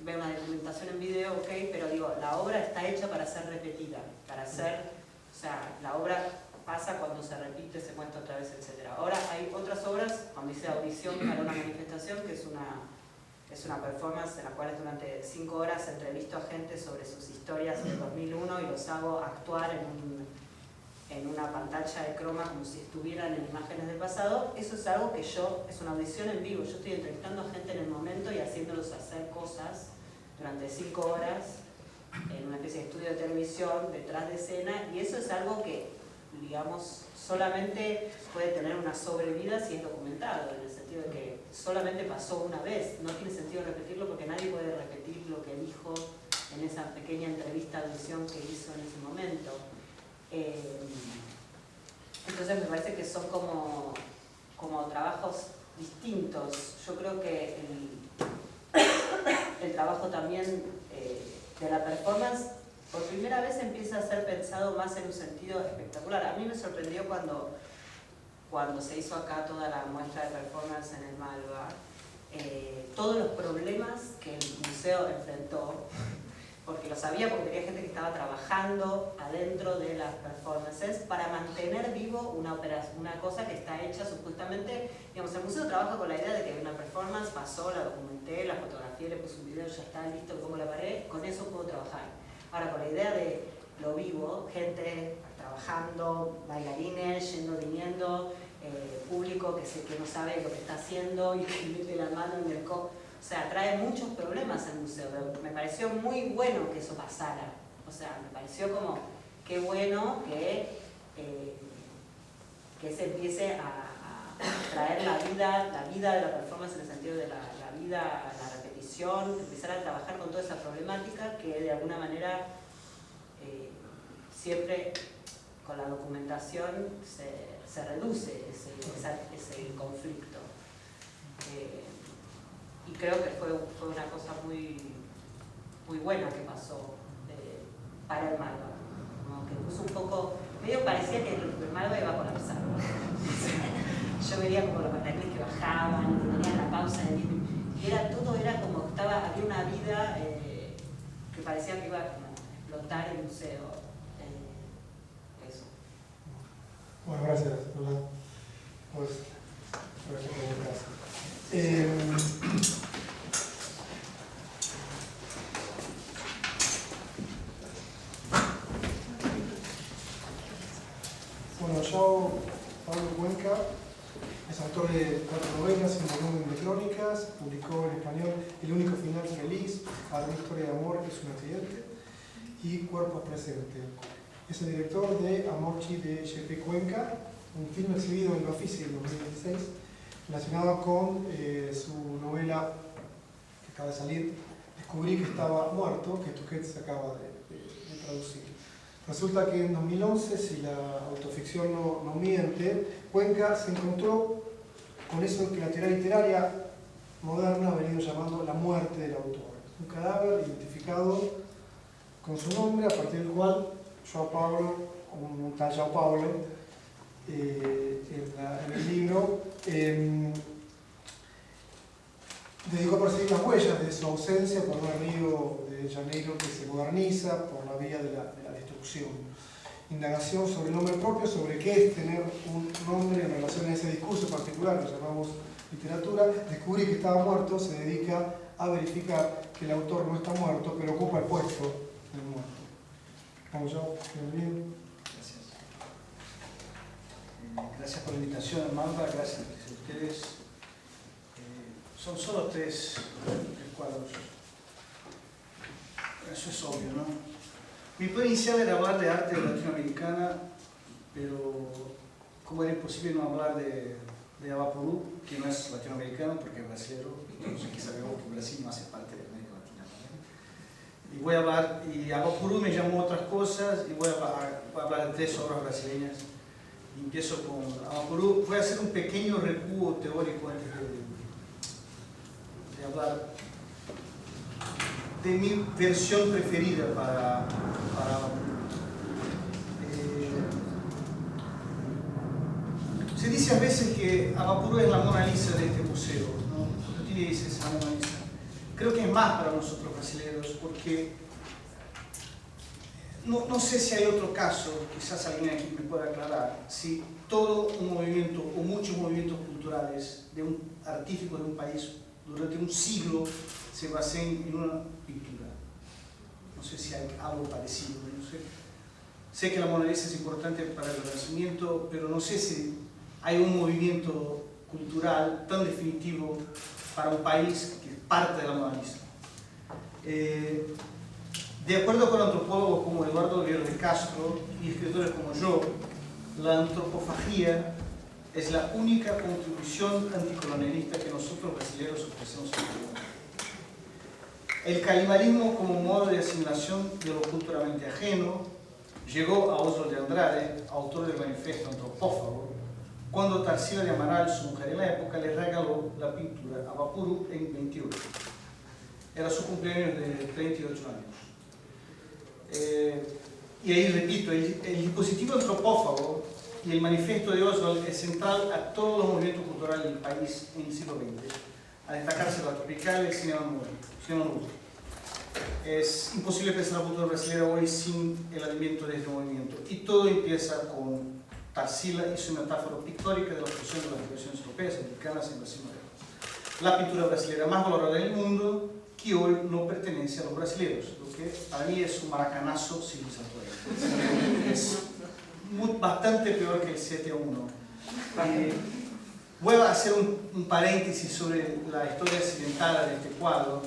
Speaker 2: ve una documentación en video, ok, pero digo, la obra está hecha para ser repetida, para ser, o sea, la obra pasa cuando se repite, se cuenta otra vez, etc. Ahora hay otras obras, cuando hice audición para una manifestación, que es una performance en la cual durante 5 horas entrevisto a gente sobre sus historias del 2001 y los hago actuar en una pantalla de croma como si estuvieran en imágenes del pasado. Eso es algo que es una audición en vivo, yo estoy entrevistando a gente en el momento y haciéndolos hacer cosas durante 5 horas en una especie de estudio de televisión detrás de escena, y eso es algo que, digamos, solamente puede tener una sobrevida si es documentado, en el sentido de que solamente pasó una vez, no tiene sentido repetirlo porque nadie puede repetir lo que dijo en esa pequeña entrevista de audición que hizo en ese momento. Entonces me parece que son como trabajos distintos. Yo creo que el trabajo también de la performance por primera vez empieza a ser pensado más en un sentido espectacular. A mí me sorprendió cuando se hizo acá toda la muestra de performance en el Malva, todos los problemas que el museo enfrentó, porque lo sabía, porque tenía gente que estaba trabajando adentro de las performances para mantener vivo una cosa que está hecha supuestamente, digamos, el museo trabaja con la idea de que una performance pasó, la documenté, la fotografié, le puse un video, ya está listo, lo pongo en la pared, con eso puedo trabajar. Ahora, con la idea de lo vivo, gente trabajando, bailarines, yendo, viniendo, público que no sabe lo que está haciendo y que mete la mano en el codo. O sea, trae muchos problemas al museo. Me pareció muy bueno que eso pasara. O sea, me pareció como, qué bueno que se empiece a traer la vida de la performance en el sentido de la vida, la repetición, empezar a trabajar con toda esa problemática que de alguna manera siempre con la documentación se reduce ese conflicto. Y creo que fue una cosa muy buena que pasó para el Malva, ¿no? Que puso un poco, medio parecía que el Malva iba a colapsar. Yo veía como los bailarines que bajaban, que tenían la pausa de 10 minutos, y todo era como que había una vida que parecía que iba a explotar el museo. Eso.
Speaker 1: Bueno, gracias, Lola. Pues, gracias por preguntas. Bueno, yo, Pablo Cuenca, es autor de 4 novelas y un volumen de crónicas, publicó en español El único final feliz, Para una historia de amor que es un accidente, y Cuerpos presentes. Es el director de Amorchi de J.P. Cuenca, un film exhibido en la Ofici en 2016, relacionado con su novela que acaba de salir, Descubrí que estaba muerto, que Tuquet se acaba de traducir. Resulta que en 2011, si la autoficción no miente, Cuenca se encontró con eso que la teoría literaria moderna ha venido llamando la muerte del autor. Un cadáver identificado con su nombre, a partir del cual João Paulo, un tal João Paulo, en el libro, dedicó a perseguir las huellas de su ausencia por un Río de Janeiro que se moderniza por la vía de la destrucción. Indagación sobre el nombre propio, sobre qué es tener un nombre en relación a ese discurso particular que llamamos literatura. Descubrí que estaba muerto, se dedica a verificar que el autor no está muerto, pero ocupa el puesto del muerto. Vamos ya, bienvenido.
Speaker 4: Gracias. Gracias por la invitación, Amanda, gracias a ustedes. Son solo tres cuadros. Eso es obvio, ¿no? Mi plan inicial era hablar de arte latinoamericana, pero como era imposible no hablar de Avaporú, que no es latinoamericano porque es brasileño, entonces aquí sabemos que Brasil no hace parte de América Latina, ¿no? Y voy a hablar, y Avaporú me llamó otras cosas, y voy a hablar de 3 obras brasileñas. Y empiezo con Avaporú. Voy a hacer un pequeño recuo teórico antes de hablar de mi versión preferida para se dice a veces que Avaporú es la Mona Lisa de este museo, ¿no? ¿Qué dice esa Mona Lisa? Creo que es más para nosotros brasileños, porque no sé si hay otro caso, quizás alguien aquí me pueda aclarar, si todo un movimiento o muchos movimientos culturales artísticos de un país durante un siglo se basen en una pintura. No sé si hay algo parecido, no sé. Sé que la Mona Lisa es importante para el Renacimiento, pero no sé si hay un movimiento cultural tan definitivo para un país que parte de la Mona Lisa. De acuerdo con antropólogos como Eduardo Guerrero de Castro y escritores como yo, la antropofagia es la única contribución anticolonialista que nosotros brasileños ofrecemos al mundo. El calimarismo como modo de asimilación de lo culturalmente ajeno llegó a Oswald de Andrade, autor del manifiesto antropófago, cuando Tarsila de Amaral, su mujer en la época, le regaló la pintura a Avaporú en 28. Era su cumpleaños de 38 años. Y ahí repito, el dispositivo antropófago y el manifiesto de Oswald es central a todos los movimientos culturales del país en el siglo XX, a destacarse la tropical y el cinema mudo. Es imposible pensar la cultura brasileña hoy sin el alimento de este movimiento, y todo empieza con Tarsila y su metáfora pictórica de la fusión de las tradiciones europeas y americanas en Brasil moderno. La pintura brasileña más valorada del mundo, que hoy no pertenece a los brasileños, lo que para mí es un maracanazo civilizatorio. Es bastante peor que el 7-1. Voy a hacer un paréntesis sobre la historia accidentada de este cuadro.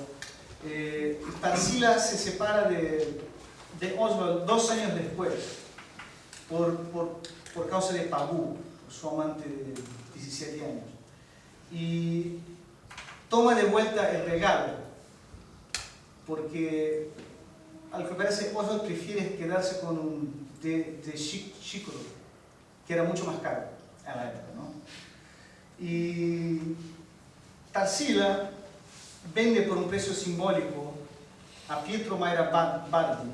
Speaker 4: Tarsila se separa de Oswald 2 años después por causa de Pabú, su amante de 17 años, y toma de vuelta el regalo porque al que parece Oswald prefiere quedarse con un de Chicolo, que era mucho más caro en la época, ¿no? Y Tarsila vende por un precio simbólico a Pietro Mayra Bardi,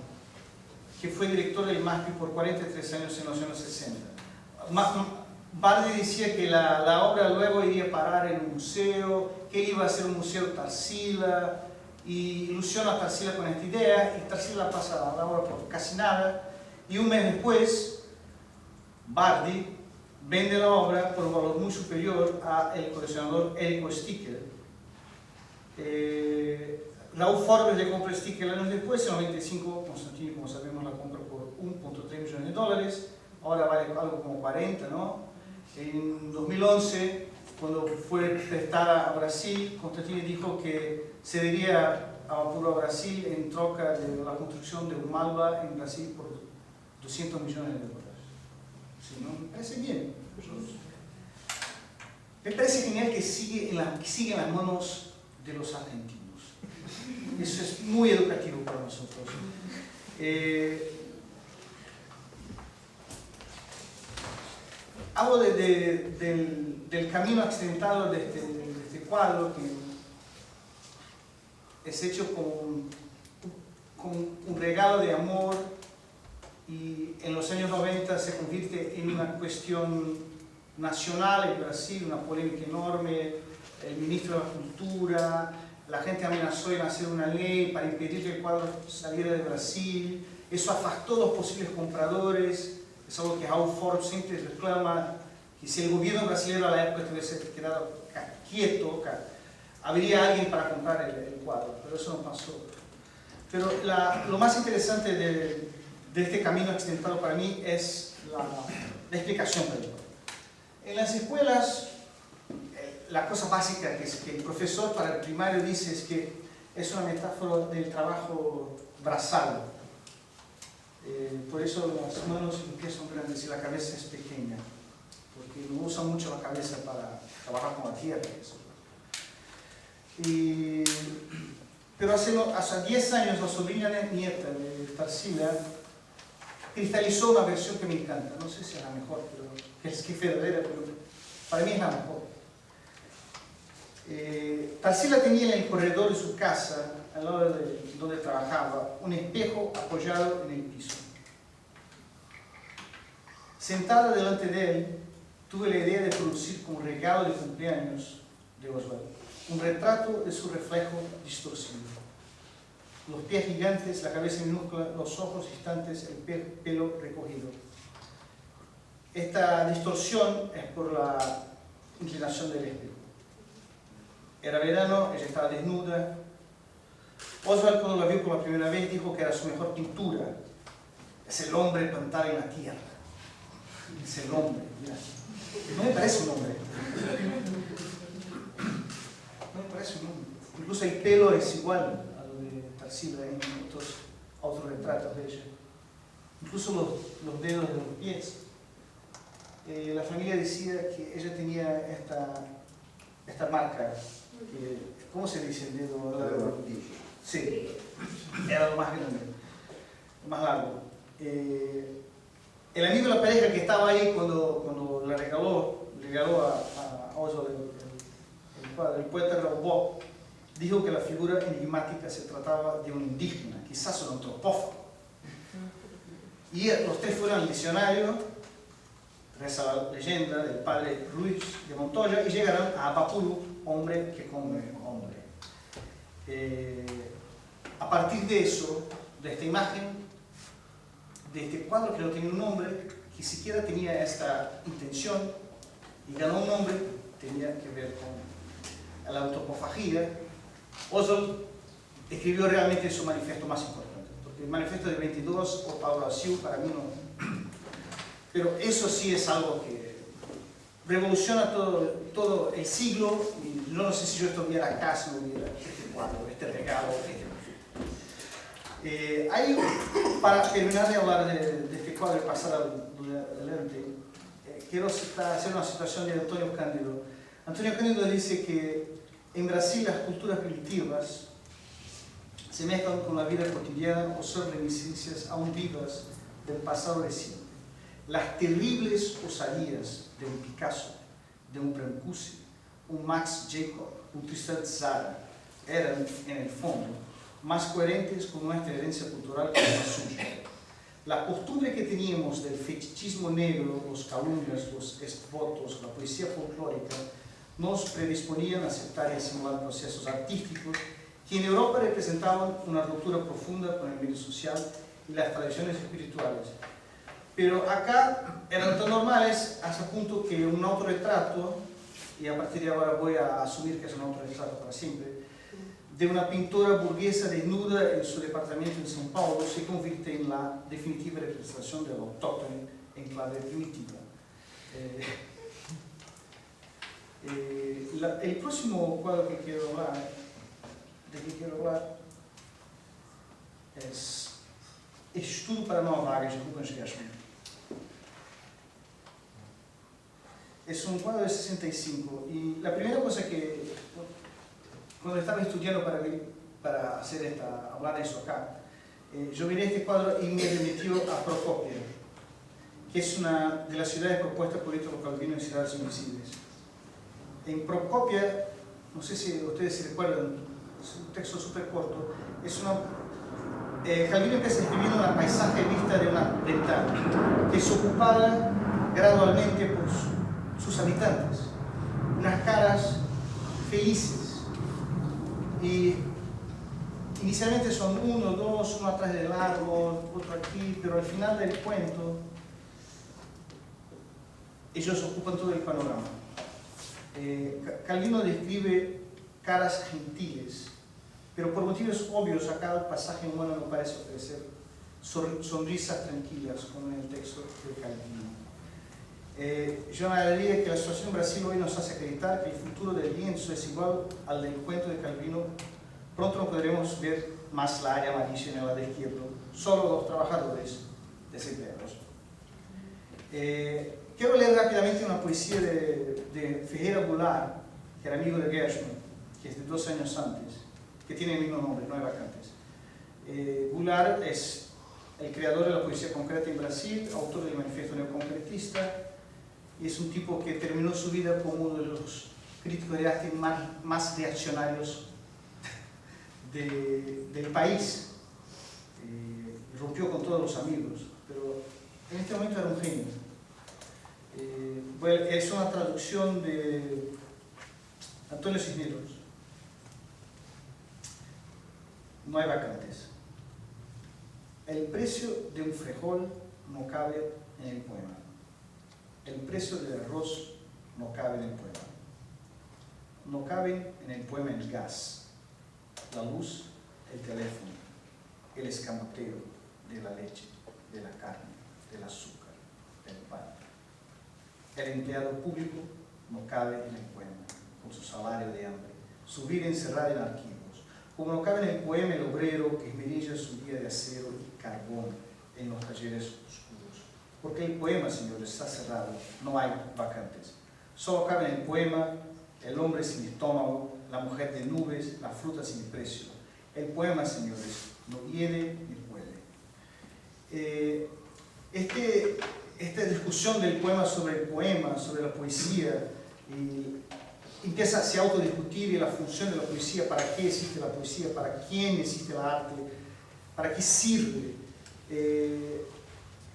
Speaker 4: que fue director del MASPI por 43 años en los años 60. Bardi decía que la obra luego iría a parar en un museo, que él iba a hacer un museo Tarsila, y ilusiona a Tarsila con esta idea, y Tarsila pasa la obra por casi nada, y un mes después, Bardi vende la obra por un valor muy superior al coleccionador Érico Sticker. Raúl Forbes le compra Sticker años después, en 95, Constantini, como sabemos, la compra por 1.3 millones de dólares, ahora vale algo como 40, ¿no? En 2011, cuando fue prestada a Brasil, Constantini dijo que cedería a Vapuro a Brasil en troca de la construcción de un Malva en Brasil por 200 millones de dólares. ¿Sí, no? Me parece bien. Me parece genial que sigue en las manos de los argentinos. Eso es muy educativo para nosotros. Hablo del camino accidentado de este cuadro, que es hecho con un regalo de amor, y en los años 90 se convierte en una cuestión nacional en Brasil, una polémica enorme. El ministro de la Cultura, la gente amenazó en hacer una ley para impedir que el cuadro saliera de Brasil. Eso afectó a los posibles compradores. Es algo que Raúl Forbes siempre reclama, que si el gobierno brasileño a la época hubiese quedado quieto, habría alguien para comprar el cuadro, pero eso no pasó. Pero lo más interesante de este camino accidentado para mí es la explicación del cuadro. En las escuelas, la cosa básica que el profesor para el primario dice es que es una metáfora del trabajo braçal. Por eso las manos y los pies son grandes y la cabeza es pequeña, porque no usa mucho la cabeza para trabajar con la tierra. Pero hace 10 años la sobrina nieta de Tarsila cristalizó una versión que me encanta. No sé si es la mejor, pero es que verdadera, pero para mí es la mejor. Tarsila tenía en el corredor de su casa, al lado de donde trabajaba, un espejo apoyado en el piso. Sentada delante de él, tuve la idea de producir como regalo de cumpleaños de Oswald un retrato de su reflejo distorsivo. Los pies gigantes, la cabeza minúscula, los ojos distantes, el pelo recogido. Esta distorsión es por la inclinación del espejo. Era verano, ella estaba desnuda. Oswald, cuando la vio por la primera vez, dijo que era su mejor pintura. Es el hombre plantado en la tierra. Es el hombre, mira. No me parece un hombre. No me parece un hombre. Incluso el pelo es igual a lo de Tarsila en estos autorretratos de ella. Incluso los dedos de los pies. La familia decía que ella tenía esta marca. ¿Cómo se dice el dedo? Sí, era lo más grande, lo más largo. El amigo de la pareja que estaba ahí cuando le regaló a Oswald el cuadro, el poeta Rimbaud, dijo que la figura enigmática se trataba de un indígena, quizás un antropófago. Y los tres fueron al diccionario, reza la leyenda del padre Ruiz de Montoya, y llegaron a Vapuro, hombre que come hombre. A partir de eso, de esta imagen, de este cuadro que no tenía un nombre, que siquiera tenía esta intención, y ganó un nombre, tenía que ver con la antropofagia, Oswald escribió realmente su manifiesto más importante, porque el manifiesto de 22 o Pablo Asiu para mí no. Pero eso sí es algo que revoluciona todo el siglo, y no sé si yo estuviera acá si no hubiera este cuadro, este regalo, ahí, para terminar de hablar de este cuadro y pasar adelante, quiero hacer una citación de Antonio Cándido. Antonio Cándido dice que en Brasil las culturas primitivas se mezclan con la vida cotidiana o son reminiscencias aún vivas del pasado reciente. Las terribles osadías de un Picasso, de un Brancusi, un Max Jacob, un Tristan Tzara, eran, en el fondo, más coherentes con nuestra herencia cultural que la suya. La costumbre que teníamos del fetichismo negro, los calumnias, los espotos, la poesía folclórica, nos predisponían a aceptar y asimilar procesos artísticos que en Europa representaban una ruptura profunda con el medio social y las tradiciones espirituales. Pero acá eran tan normales hasta el punto que un autorretrato, y a partir de ahora voy a asumir que es un autorretrato para siempre, de una pintora burguesa desnuda en su departamento en São Paulo se convierte en la definitiva representación del autóctono en clave primitiva. El próximo cuadro que quiero hablar, es Estudo para Não Vagas, de Rubens Gershman. Es un cuadro de 65 y la primera cosa que, cuando estaba estudiando para hablar de eso acá, yo miré este cuadro y me remitió a Procopia, que es una de las ciudades propuestas por Italo Calvino en Ciudades Invisibles. En Procopia, no sé si ustedes se recuerdan, es un texto súper corto, Calvino empieza escribiendo una paisaje vista de una ventana, que es ocupada gradualmente por sus habitantes, unas caras felices. Y inicialmente son uno, dos, uno atrás del árbol, otro aquí, pero al final del cuento ellos ocupan todo el panorama. Calvino describe caras gentiles, pero por motivos obvios acá el pasaje humano no parece ofrecer sonrisas tranquilas como en el texto de Calvino. Yo añadiría que la situación en Brasil hoy nos hace acreditar que el futuro del lienzo es igual al del cuento de Calvino. Pronto no podremos ver más la área amarilla en el lado izquierdo, solo los trabajadores desempleados. Quiero leer rápidamente una poesía de Ferreira Goulart, que era amigo de Gershman, que es de 2 años antes, que tiene el mismo nombre, No hay vacantes. Goulart es el creador de la poesía concreta en Brasil, autor del manifiesto neoconcretista, y es un tipo que terminó su vida como uno de los críticos de arte más reaccionarios del país. Rompió con todos los amigos, pero en este momento era un genio. Bueno, es una traducción de Antonio Cisneros. No hay vacantes. El precio de un frijol no cabe en el poema. El precio del arroz no cabe en el poema. No caben en el poema el gas, la luz, el teléfono, el escamoteo de la leche, de la carne, del azúcar, del pan. El empleado público no cabe en el poema, con su salario de hambre, su vida encerrada en archivos. Como no cabe en el poema el obrero que esmerilla su día de acero y carbón en los talleres oscuros. Porque el poema, señores, está cerrado, no hay vacantes. Solo cabe en el poema el hombre sin estómago, la mujer de nubes, la fruta sin precio. El poema, señores, no hiede ni puede. Esta discusión del poema, sobre la poesía, se autodiscutir y la función de la poesía, para qué existe la poesía, para quién existe el arte, para qué sirve.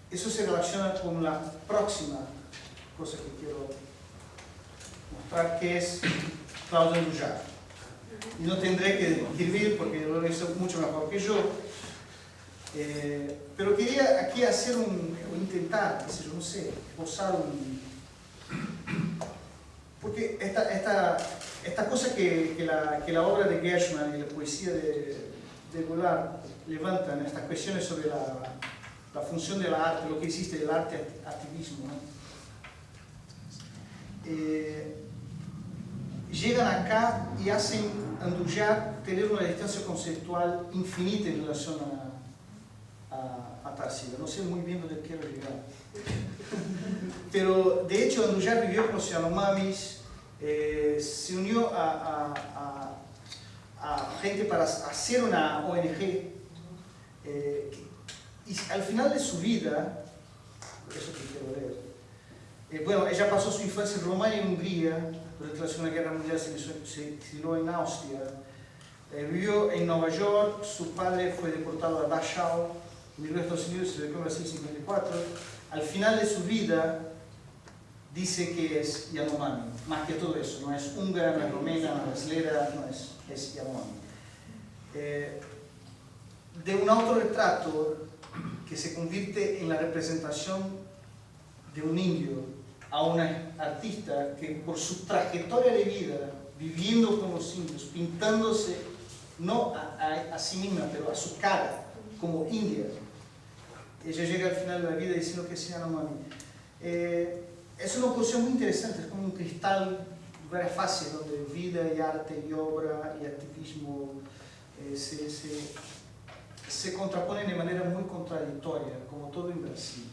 Speaker 4: Eso se relaciona con la próxima cosa que quiero mostrar, que es Claude Andujar. Y no tendré que escribir porque lo hizo mucho mejor que yo. Pero quería aquí hacer intentar, no sé, posar porque esta cosa que la obra de Gershman y la poesía de Goulart levantan, estas cuestiones sobre la función del arte, lo que existe del arte activismo, ¿no? Llegan acá y hacen Andujar tener una distancia conceptual infinita en relación a Tarsila. No sé muy bien dónde quiero llegar. Pero de hecho Andujar vivió con los Yanomamis, se unió a gente para hacer una ONG. Y al final de su vida, eso que quiero leer, bueno, ella pasó su infancia en Rumania y Hungría, durante la Segunda Guerra Mundial se exilió en Austria, vivió en Nueva York, su padre fue deportado a Dachau, emigró a Estados Unidos y se dedicó en Brasil en 1954. Al final de su vida dice que es Yanomami, más que todo eso, no es húngara, no es romena, no es brasilera, no es Yanomami. De un autorretrato que se convierte en la representación de un indio a una artista que por su trayectoria de vida, viviendo con los indios, pintándose no a sí misma, pero a su cara, como india, ella llega al final de la vida diciendo que es Yanomami. Es una posición muy interesante, es como un cristal, varias fases donde vida y arte y obra y activismo se contraponen de manera muy contradictoria, como todo en Brasil.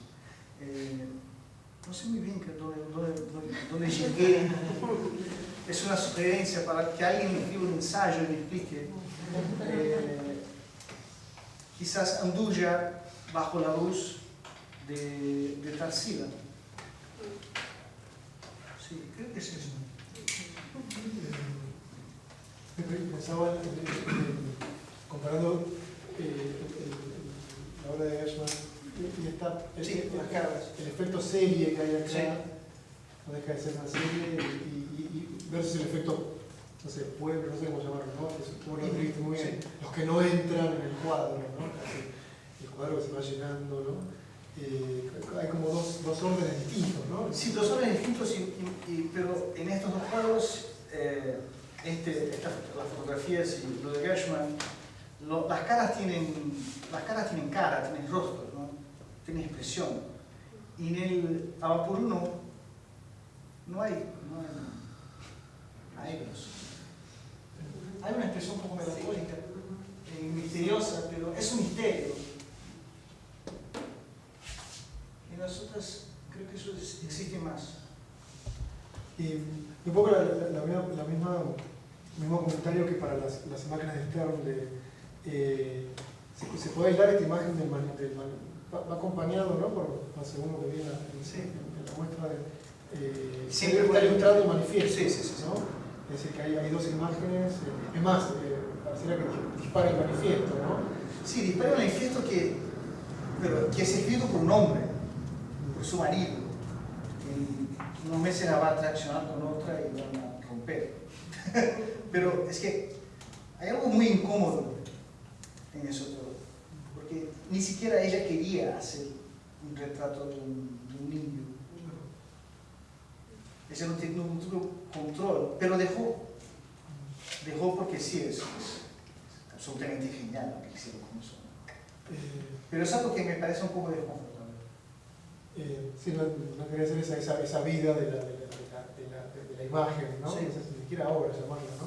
Speaker 4: No sé muy bien dónde llegué. Es una sugerencia para que alguien me escriba un ensayo y me explique. Quizás Anduja bajo la luz de Tarsila. Sí, creo que es eso.
Speaker 1: Pensaba comparando la obra de Gershman y esta, el efecto serie que hay acá, sí. No deja de ser una serie, y versus el efecto, no sé, pueblo, no sé cómo llamarlo, ¿no? Vos lo escribiste muy bien, sí. Los que no entran en el cuadro, ¿no? El cuadro que se va llenando, ¿no? Hay como dos órdenes distintos, ¿no?
Speaker 4: Sí, dos órdenes distintos, pero en estos dos cuadros, las fotografías y lo de Gershman, las caras tienen cara, tienen rostro, ¿no? Tienen expresión. Y en el Avaporuno no hay ellos. Hay una expresión un poco melancólica, misteriosa, pero es un misterio. En las otras creo que eso existe más.
Speaker 1: Y un poco el mismo comentario que para las imágenes de Stern, se puede aislar esta imagen va acompañado, ¿no? Por el segundo que viene en la muestra siempre está ilustrado el manifiesto, sí. ¿No? Es decir, que hay dos imágenes, es más, pareciera que dispara el manifiesto, ¿no?
Speaker 4: Sí, dispara el manifiesto que es escrito por un hombre, por su marido. En unos meses la va a traccionar con otra y van a romper. Pero es que hay algo muy incómodo en eso todo, porque ni siquiera ella quería hacer un retrato de un niño. Ella no tuvo control, pero dejó porque sí, es absolutamente genial lo que hicieron con eso. Pero es algo que me parece un poco desconfortable.
Speaker 1: Sí, no quería hacer esa vida de la imagen, ¿no?
Speaker 4: Sí.
Speaker 1: Ni siquiera obra llamarla, ¿no?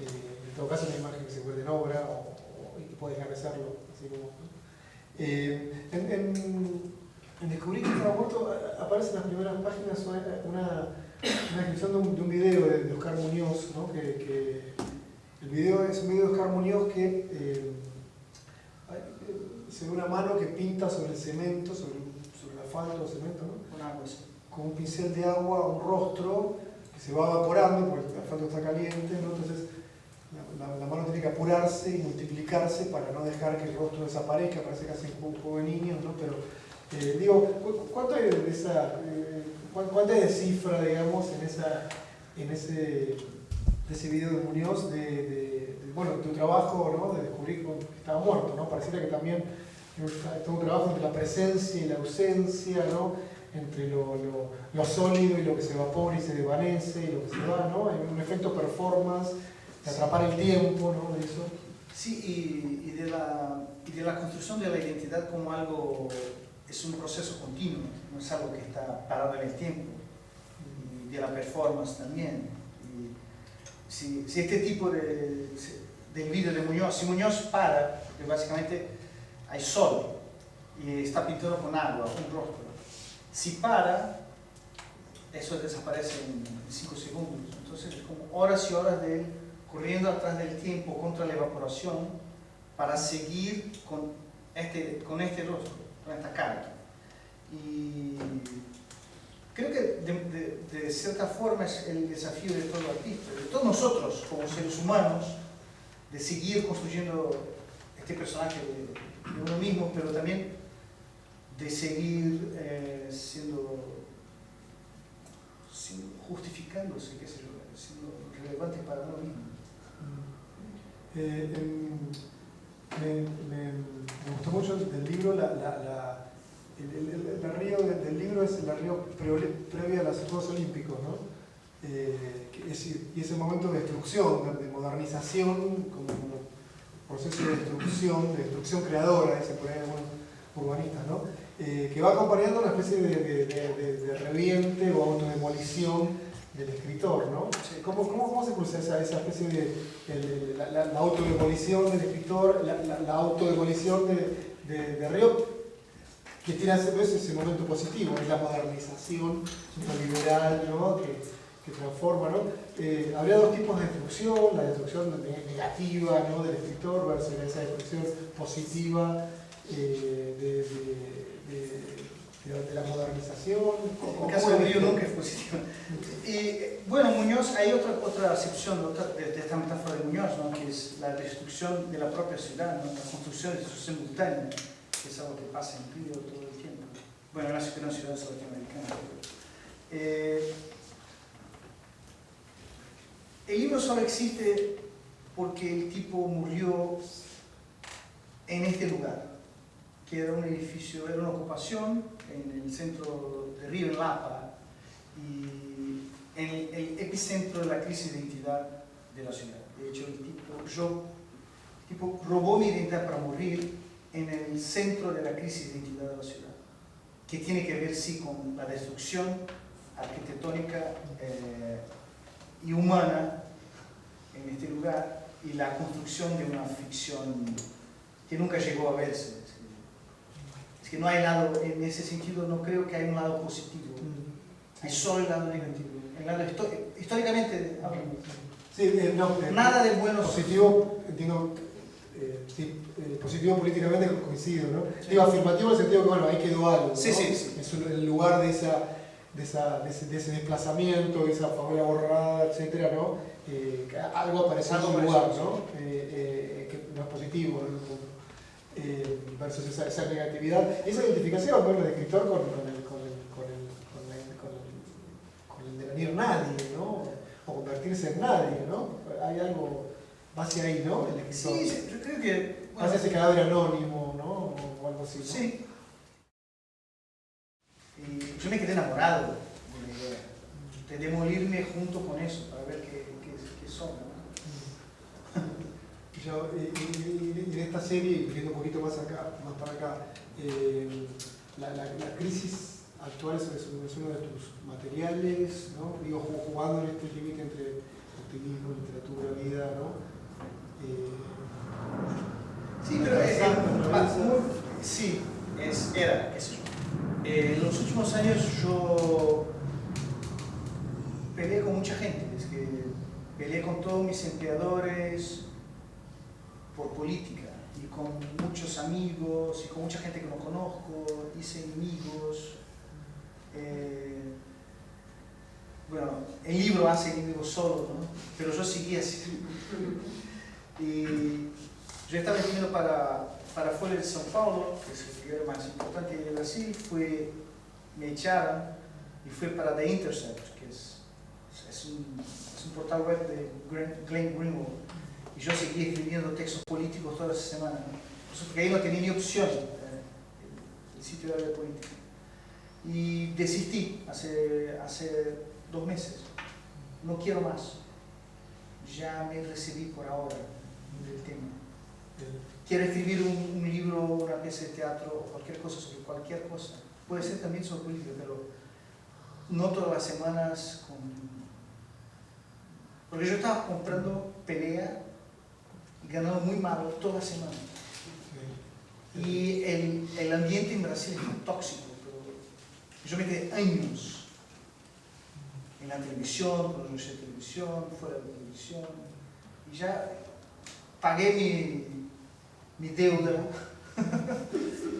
Speaker 1: En todo caso, una imagen que se vuelve en obra y puede dejar de serlo, así como, ¿no? En Descubrir que estaba muerto aparece en las primeras páginas una descripción de un video de Oscar Muñoz, ¿no? Que el video es un video de Oscar Muñoz que se ve una mano que pinta sobre el cemento, sobre el asfalto o cemento, ¿no?
Speaker 4: Con agua, sí.
Speaker 1: Con un pincel de agua, un rostro que se va evaporando porque el asfalto está caliente, ¿no? Entonces la mano tiene que apurarse y multiplicarse para no dejar que el rostro desaparezca, parece casi un juego de niños, ¿no? Pero digo, ¿cuánto hay de cuánto hay de cifra, digamos, en ese video de Muñoz de tu trabajo, ¿no? De descubrir que estaba muerto, ¿no? Pareciera que también todo un trabajo entre la presencia y la ausencia, ¿no? Entre lo sólido y lo que se evapora y se desvanece y lo que se va, ¿no? Hay un efecto performance de atrapar el tiempo, ¿no? De eso.
Speaker 4: Sí, y de la construcción de la identidad como algo, es un proceso continuo, no es algo que está parado en el tiempo, y de la performance también. Y si este tipo del vídeo de Muñoz, si Muñoz para, porque básicamente hay sol y está pintado con agua, un rostro, si para, eso desaparece en 5 segundos, entonces es como horas y horas de él corriendo atrás del tiempo contra la evaporación para seguir con este rostro, con esta cara. Y creo que de cierta forma es el desafío de todo artista, de todos nosotros como seres humanos, de seguir construyendo este personaje de uno mismo, pero también de seguir justificándose, qué sé yo, siendo relevante para uno mismo.
Speaker 1: Me gustó mucho del libro, el río del libro es el río previo a los Juegos Olímpicos, ¿no? Y ese momento de destrucción, de modernización, como proceso de destrucción creadora, se ponen algunos urbanistas, ¿no? Que va acompañando una especie de reviente o autodemolición del escritor, ¿no? ¿Cómo se cruza esa especie de la autodemolición del escritor, la autodemolición de Río, que tiene a su vez ese momento positivo, es la modernización liberal, ¿no? que transforma, ¿no? Habría dos tipos de destrucción, la destrucción negativa, ¿no? del escritor versus esa destrucción positiva de la modernización.
Speaker 4: En el caso de Río nunca es positivo. Y bueno, Muñoz, hay otra acepción de esta metáfora de Muñoz, ¿no? Que es la destrucción de la propia ciudad, ¿no? La construcción de su simultánea, que es algo que pasa en Río todo el tiempo. Bueno, en las ciudades latinoamericanas. El libro solo existe porque el tipo murió en este lugar, que era un edificio, era una ocupación en el centro de Río, en Lapa, y en el epicentro de la crisis de identidad de la ciudad. De hecho, el tipo robó mi identidad para morir en el centro de la crisis de identidad de la ciudad, que tiene que ver, sí, con la destrucción arquitectónica y humana en este lugar y la construcción de una ficción que nunca llegó a verse. Es que no hay lado, en ese sentido no creo que haya un lado positivo, hay solo el lado negativo. El lado históricamente hablando.
Speaker 1: Sí,
Speaker 4: nada de bueno.
Speaker 1: Positivo, entiendo, sí, positivo políticamente coincido, ¿no? Sí. Digo, afirmativo en el sentido que, bueno, ahí quedó algo, ¿no?
Speaker 4: Sí, sí, sí.
Speaker 1: Es el lugar de ese desplazamiento, de esa familia borrada, etcétera, ¿no? Algo apareció en su lugar, ¿no? Que no es positivo, ¿no? Versus esa negatividad, esa identificación, ¿no? Del escritor con el devenir nadie, ¿no? O convertirse en nadie, ¿no? Hay algo, va hacia ahí, ¿no? El escritor.
Speaker 4: Sí, yo creo que...
Speaker 1: Bueno, hacia ese cadáver anónimo, ¿no? O algo así, ¿no?
Speaker 4: Sí. Y yo me quedé enamorado de la idea, de demolirme junto con eso, para ver qué son, ¿no?
Speaker 1: Y en esta serie, yendo un poquito más para acá, la crisis actual es uno de tus materiales, ¿no? Digo, jugando en este límite entre optimismo, literatura, vida, ¿no?
Speaker 4: Sí, pero sí, era, qué sé yo. En los últimos años yo peleé con mucha gente, es que peleé con todos mis empleadores por política y con muchos amigos y con mucha gente que no conozco, hice enemigos. Bueno, el libro hace enemigos solo, ¿no? Pero yo seguía así. Y yo estaba escribiendo para Folha de São Paulo, que es el diario más importante de Brasil, me echaron y fue para The Intercept, que es un portal web de Glenn Greenwald. Y yo seguía escribiendo textos políticos todas las semanas, ¿no? Porque ahí no tenía ni opción, el sitio era de política. Y desistí hace 2 meses. No quiero más. Ya me recibí por ahora del tema. Quiero escribir un libro, una pieza de teatro, cualquier cosa sobre cualquier cosa. Puede ser también sobre política, pero no todas las semanas. Porque yo estaba comprando pelea y ganando muy malo todas las semanas. Y el ambiente en Brasil es muy tóxico. Yo me quedé años en la televisión, con los de televisión, fuera de la televisión, y ya pagué mi deuda.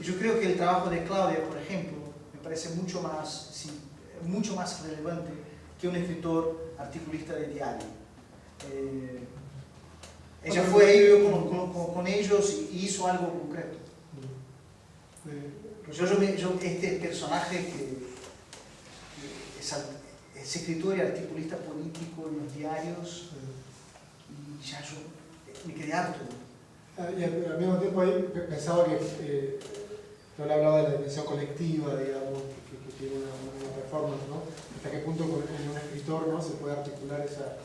Speaker 4: Yo creo que el trabajo de Claudia, por ejemplo, me parece mucho más relevante que un escritor articulista de diario. Ella fue con ellos y hizo algo concreto. Este personaje que es escritor y articulista político en los diarios, y ya yo me quedé harto.
Speaker 1: Y al mismo tiempo ahí pensaba que no le hablaba de la dimensión colectiva, digamos, que tiene una performance, ¿no? Hasta qué punto en un escritor, ¿no?, se puede articular esa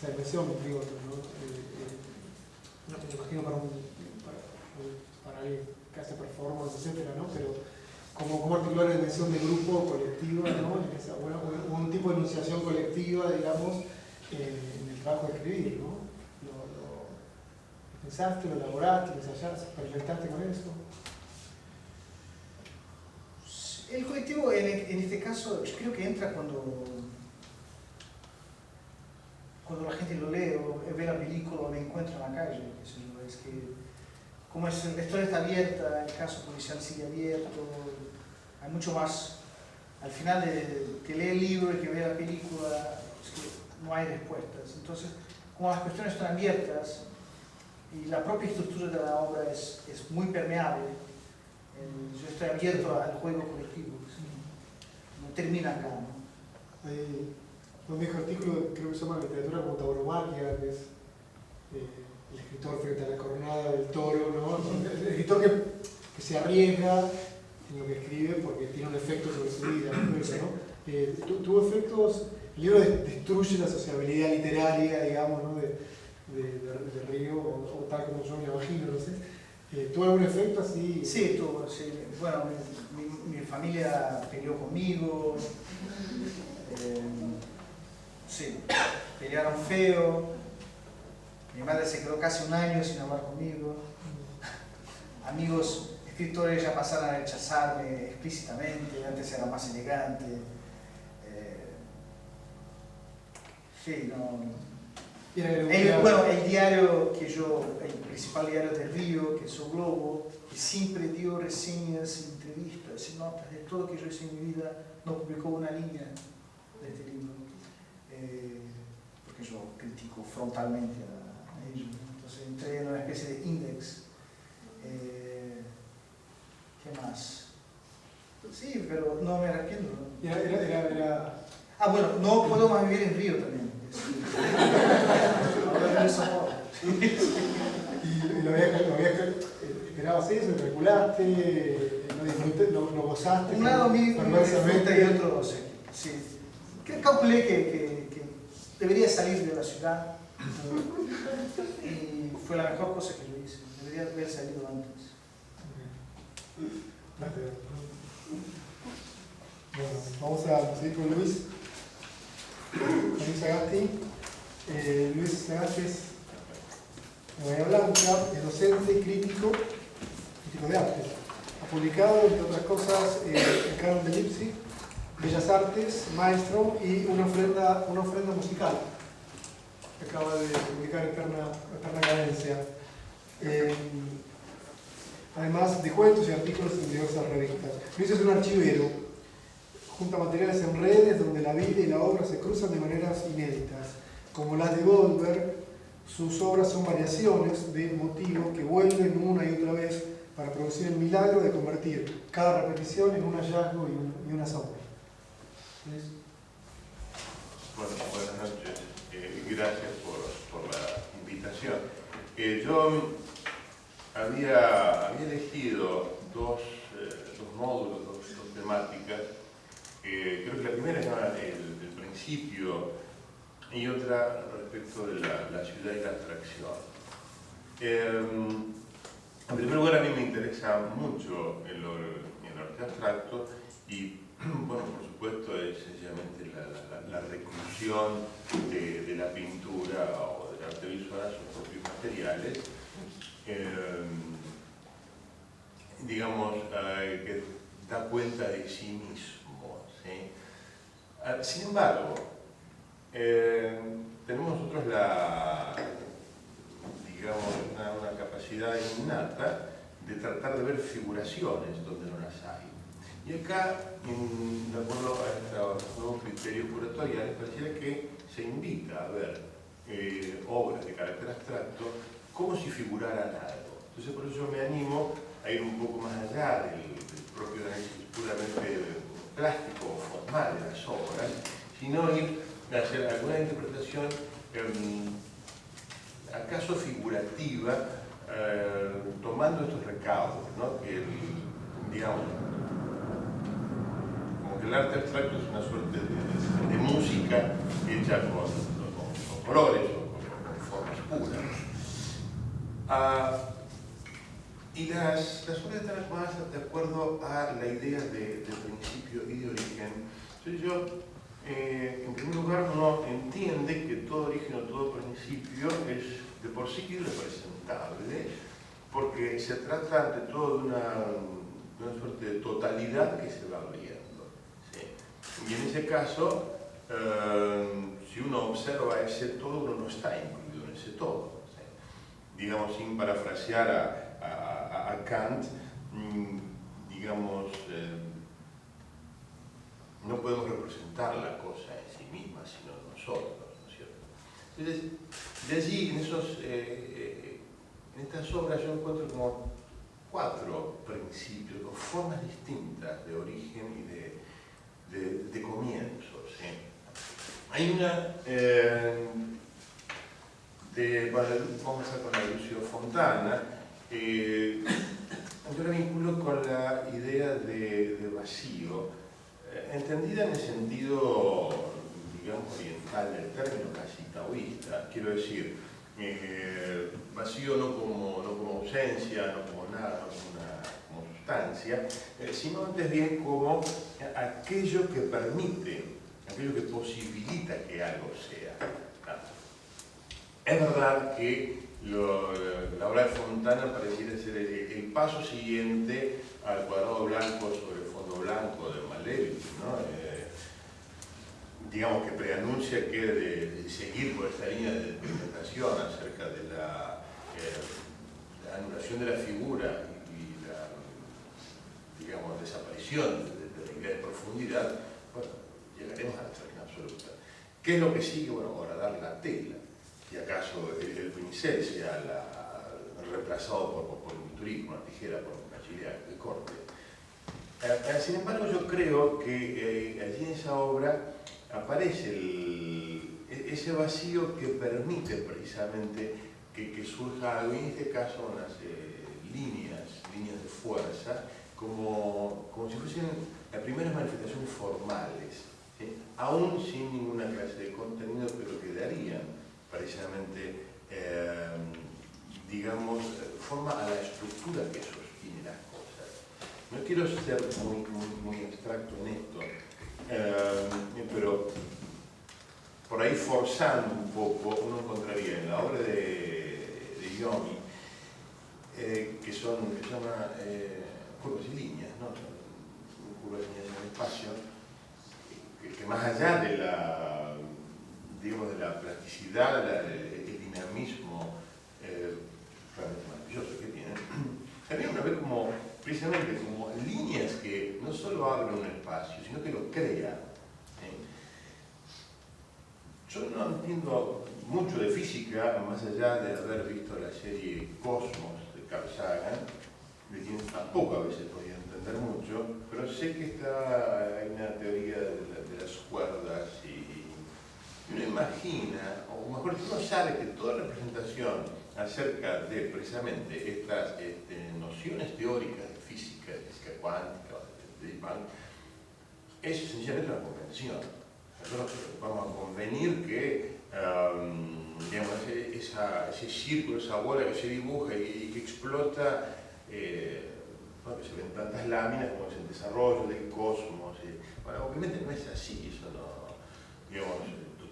Speaker 1: dimensión, digo, ¿no? No te imagino para alguien que hace performance, etcétera, ¿no? Pero cómo articular la dimensión de grupo, colectiva, ¿no? Un tipo de enunciación colectiva, digamos, en el trabajo de escribir, ¿no? ¿Lo pensaste, lo elaboraste, lo ensayaste, experimentaste con eso?
Speaker 4: El colectivo, en este caso, yo creo que entra cuando la gente lo lee o ve la película o lo encuentra en la calle. Es que, como la historia está abierta, el caso policial sigue abierto, hay mucho más. Al final de que lee el libro y que ve la película, es que no hay respuestas. Entonces, como las cuestiones están abiertas y la propia estructura de la obra es muy permeable, yo estoy abierto al juego colectivo. No termina acá, ¿no?
Speaker 1: Hay un viejo artículo, creo que se llama Literatura como Tauromaquia, que es el escritor frente a la cornada del toro, ¿no? El escritor que se arriesga en lo que escribe porque tiene un efecto sobre su vida, ¿no? Tuvo efectos, el libro destruye la sociabilidad literaria, digamos, ¿no?, de Río, o tal como yo me imagino, no sé. ¿Tuvo algún efecto así?
Speaker 4: Sí, tuvo, sí. Bueno, mi familia peleó conmigo, sí, pelearon feo, mi madre se quedó casi un año sin hablar conmigo, amigos escritores ya pasaron a rechazarme explícitamente, antes era más elegante, sí, no. Bueno, el diario el principal diario de Río, que es O Globo, que siempre dio reseñas, entrevistas y notas de todo lo que yo hice en mi vida, no publicó una línea de este libro, porque yo critico frontalmente a ellos. Entonces entré en una especie de index. ¿Qué más? Sí, pero no me arrepiento. Ah, bueno, no puedo más vivir en Río también. Ahora eso
Speaker 1: ¿Y lo habías esperabas eso? ¿Lo calculaste? ¿Lo disfrutaste? ¿Lo gozaste?
Speaker 4: Un lado mío me disfruta y otro no sé. Sí. Calculé que debería salir de la ciudad y fue la mejor cosa que yo hice. Debería haber salido antes.
Speaker 1: Bueno, vamos a seguir con Luis. Luis Sagasti. Luis Sagasti es de Bahía Blanca, es docente, crítico de arte. Ha publicado, entre otras cosas, el Canon de Leipzig, Bellas Artes, Maestro y una ofrenda musical que acaba de publicar Eterna Cadencia. Además de cuentos y artículos en diversas revistas. Luis es un archivero, junta materiales en redes donde la vida y la obra se cruzan de maneras inéditas. Como las de Goldberg, sus obras son variaciones de motivos que vuelven una y otra vez para producir el milagro de convertir cada repetición en un hallazgo y un asombro. ¿Ves?
Speaker 5: Bueno, buenas noches. Gracias por la invitación. Yo había elegido dos módulos, dos temáticas. Creo que la primera es el principio y otra respecto de la ciudad y la abstracción. En primer lugar, a mí me interesa mucho el arte abstracto y, bueno, por supuesto, es sencillamente la reclusión de la pintura o del arte visual a sus propios materiales, digamos, que da cuenta de sí mismo, ¿sí? Sin embargo, tenemos nosotros tratar de ver figuraciones donde no las hay. Y acá, de acuerdo a estos nuevos criterios curatoriales, pareciera que se invita a ver obras de carácter abstracto como si figuraran algo. Entonces por eso yo me animo a ir un poco más allá del propio análisis puramente plástico o formal de las obras, sino ir a hacer alguna interpretación acaso figurativa, tomando estos recaudos, ¿no? Que digamos, como que el arte abstracto es una suerte de música hecha con colores o con formas puras. Y las obras están armadas de acuerdo a la idea de principio y de origen. Entonces yo, en primer lugar, uno entiende que todo origen o todo principio es de por sí irrepresentable, porque se trata ante todo de una suerte de totalidad que se va abriendo, ¿sí? Y en ese caso, si uno observa ese todo, uno no está incluido en ese todo, ¿sí? Digamos, sin parafrasear a Kant, digamos, no podemos representar la cosa en sí misma, sino nosotros, ¿no es cierto? Entonces, de allí, en estas obras yo encuentro como 4 principios, o formas distintas de origen y de comienzos, ¿sí? Hay una vamos a empezar con la de Lucio Fontana. Yo la vinculo con la idea de vacío, entendida en el sentido, digamos, oriental del término, casi taoísta. Quiero decir, vacío no como ausencia, no como nada, no como sustancia, sino antes bien como aquello que permite, aquello que posibilita que algo sea. Es verdad que la obra de Fontana pareciera ser el paso siguiente al cuadrado blanco sobre el fondo blanco de Malevich, ¿no? Digamos que preanuncia que de seguir por esta línea de interpretación acerca de la anulación de la figura y la, digamos, desaparición de la idea de profundidad, bueno, llegaremos a la extracción absoluta. ¿Qué es lo que sigue? Bueno, ahora dar la tela. Si acaso el pincel sea reemplazado por un bisturí, una tijera, por una chilea de corte. Sin embargo, yo creo que allí en esa obra aparece ese vacío que permite precisamente que surja algo, y en este caso unas líneas de fuerza, como si fuesen las primeras manifestaciones formales, ¿sí? Aún sin ninguna clase de contenido, pero que darían precisamente, digamos, forma a la estructura que sostiene las cosas. No quiero ser muy abstracto en esto, pero por ahí forzando un poco, uno encontraría en la obra de Yomi, que son curvas y líneas, ¿no? Son curvas y líneas en el espacio, que más allá de la, digamos, de la plasticidad, el dinamismo realmente maravilloso que tienen, también una vez como, precisamente como líneas que no solo abren un espacio, sino que lo crean. Yo no entiendo mucho de física, más allá de haber visto la serie Cosmos de Carl Sagan, de quien tampoco a veces podía entender mucho, pero sé que hay una teoría de las cuerdas y uno imagina, o mejor dicho, uno sabe que toda representación acerca de precisamente estas nociones teóricas de física cuántica, de Big Bang, es sencillamente una convención. Nosotros vamos a convenir que digamos, ese círculo, esa bola que se dibuja y que explota, bueno, que se ven tantas láminas como es el desarrollo del cosmos. Bueno, obviamente no es así, eso no, digamos,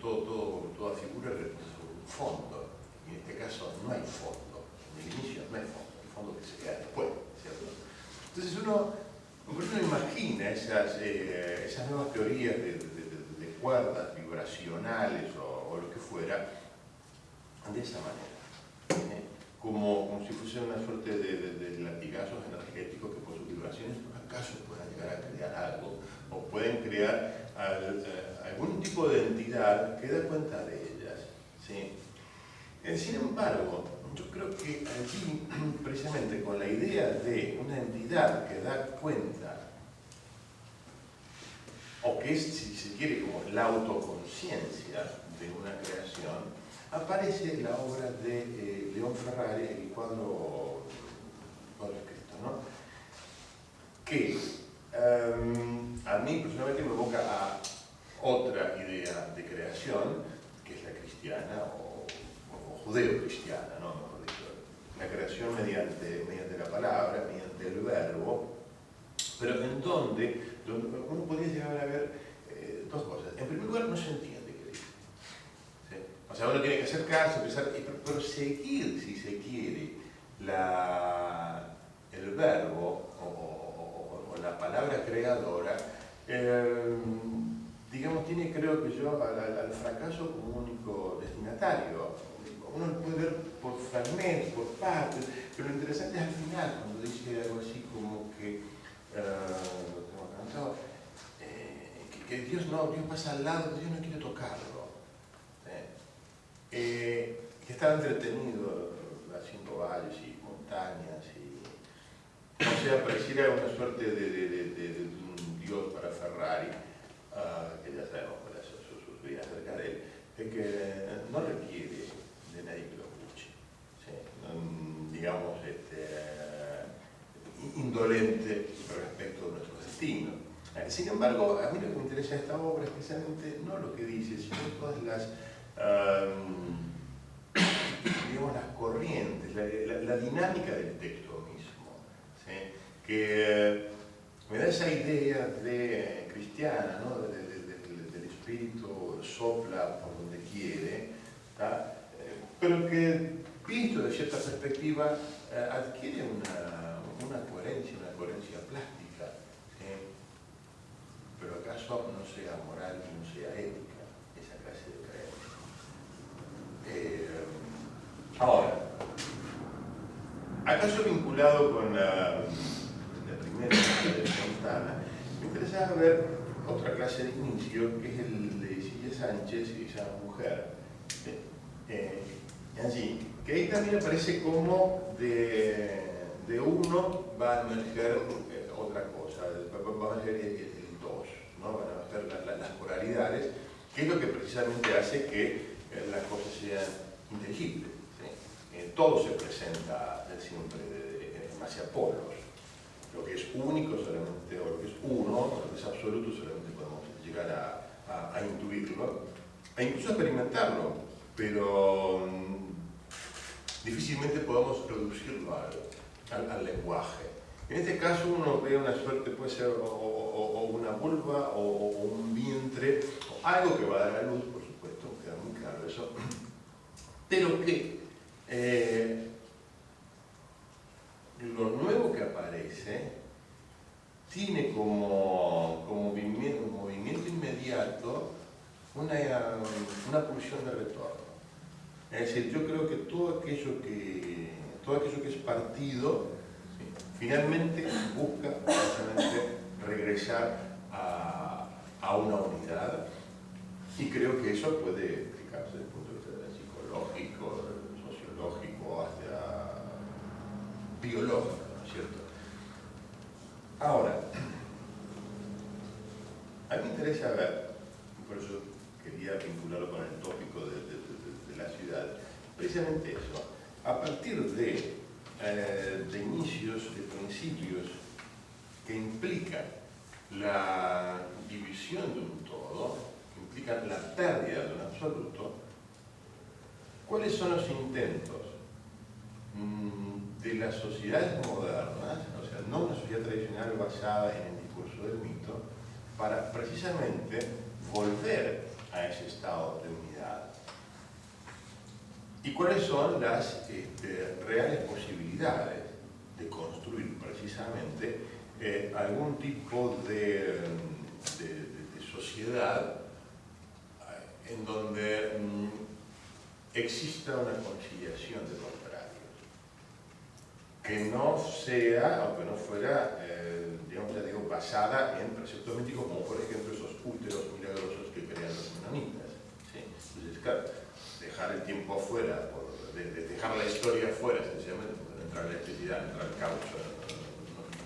Speaker 5: toda figura representa un fondo, y en este caso no hay fondo, en el inicio no hay fondo, el fondo que se queda después, ¿cierto? Entonces uno imagina esas nuevas teorías de cuerdas vibracionales o lo que fuera, de esa manera, como si fuese una suerte de latigazos energéticos que por sus vibraciones acaso puedan llegar a crear algo, o pueden crear algún tipo de entidad que da cuenta de ellas, ¿sí? Sin embargo, yo creo que allí, precisamente con la idea de una entidad que da cuenta, o que es, si se quiere, como la autoconciencia de una creación, aparece la obra de León Ferrari, el cuadro escrito, ¿no? Que a mí personalmente me evoca a otra idea de creación, que es la cristiana o judeo-cristiana, ¿no? Mejor dicho, la creación mediante la palabra, mediante el verbo, pero en donde uno podría llegar a ver dos cosas. En primer lugar, no se entiende qué dice, ¿sí? O sea, uno tiene que acercarse, empezar, pero seguir, si se quiere, el verbo o la palabra creadora, digamos, tiene, creo que yo, al fracaso como único destinatario. Uno lo puede ver por fragmentos, por partes, pero lo interesante es al final, cuando dice algo así como que, que Dios pasa al lado, Dios no quiere tocarlo. Que estaba entretenido haciendo valles y montañas, o sea, pareciera una suerte de un Dios para Ferrari, que ya sabemos cuáles son sus vidas acerca de él, que no requiere de nadie que lo escuche, ¿sí? Digamos, indolente respecto de nuestro destino. Sin embargo, a mí lo que me interesa de esta obra es precisamente no lo que dice, sino todas las, digamos, las corrientes, la dinámica del texto mismo, ¿sí? Que me da esa idea de cristiana, ¿no? Del espíritu sopla por donde quiere, ¿tá? Pero que, visto de cierta perspectiva, adquiere una coherencia plástica, ¿sí? Pero acaso no sea moral y no sea ética esa clase de creencia. Ahora, acaso vinculado con la primera de Fontana, me interesaba ver otra clase de inicio, que es el de Silvia Sánchez y esa mujer. Allí, que ahí también aparece como de uno va a emerger otra cosa, va a emerger el dos, ¿no? Van a emerger las moralidades, que es lo que precisamente hace que las cosas sean inteligibles, ¿sí? Todo se presenta siempre en base a polos. Lo que es único solamente, o lo que es uno, lo que es absoluto solamente podemos llegar a intuirlo, e incluso experimentarlo, pero difícilmente podemos reducirlo al lenguaje. En este caso uno ve una suerte, puede ser o una vulva o un vientre, o algo que va a dar a luz, por supuesto, queda muy claro eso, pero que lo nuevo que aparece tiene como movimiento inmediato una pulsión de retorno. Es decir, yo creo que todo aquello que es partido, ¿sí?, finalmente busca precisamente regresar a una unidad, y creo que eso puede explicarse desde el punto de vista psicológico, sociológico, hasta biológico, ¿no es cierto? Ahora, a mí me interesa ver, por eso quería vincularlo con el tópico de la ciudad, precisamente eso, a partir de inicios, de principios que implican la división de un todo, que implican la pérdida de un absoluto. ¿Cuáles son los intentos de las sociedades modernas, o sea, no una sociedad tradicional basada en el discurso del mito, para precisamente volver a ese estado de unidad? ¿Y cuáles son las reales posibilidades de construir precisamente algún tipo de sociedad en donde exista una conciliación de contrarios? que no sea, aunque no fuera, digamos, ya digo, basada en preceptos místicos, como por ejemplo esos úteros milagrosos que crean los menonitas. ¿Sí? Entonces, claro, dejar el tiempo afuera, dejar la historia afuera, sencillamente, porque no entra la electricidad, no entra el caucho,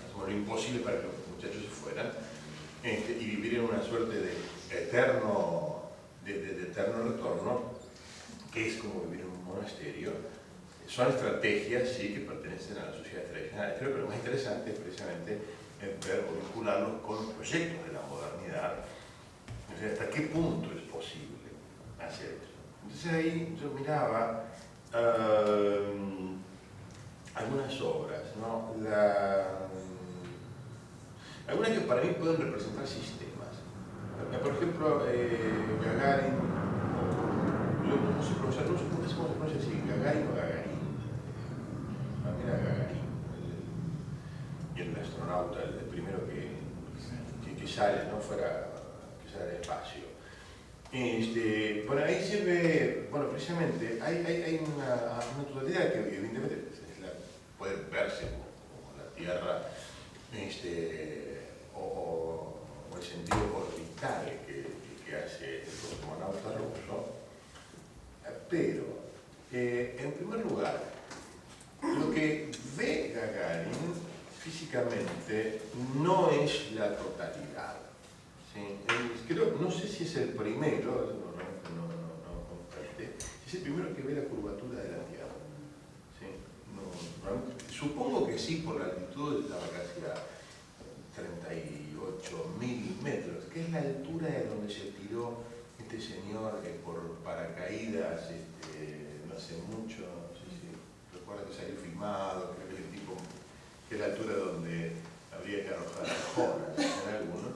Speaker 5: hacemos lo imposible para que los muchachos se fueran, y vivir en una suerte de eterno retorno, que es como vivir en un monasterio. Son estrategias, sí, que pertenecen a la sociedad tradicional. Creo que lo más interesante es precisamente ver o vincularlos con proyectos de la modernidad. O sea, hasta qué punto es posible hacer eso. Entonces ahí yo miraba algunas obras, ¿no? Algunas que para mí pueden representar sistemas. Por ejemplo, Gagarin, yo no sé pronunciar, no sé cómo se pronuncia así, Gagarin o Gagarin. Era Gagarin, y el astronauta, el primero que sale, ¿no? Que sale del espacio. Bueno, ahí se ve, bueno, precisamente, hay una totalidad que evidentemente puede verse como la Tierra, o el sentido orbital que hace el cosmonauta ruso, pero, en primer lugar, lo que ve Gagarin físicamente no es la totalidad. ¿Sí? No sé si es el primero, no comparte, es el primero que ve la curvatura de la Tierra. ¿Sí? Supongo que sí, por la altitud de la vacancia, 38.000 metros, que es la altura de donde se tiró este señor por paracaídas no hace mucho. No sé si recuerda que salió filmado, creo que es el tipo, que es la altura donde habría que arrojar arjonas en algunos.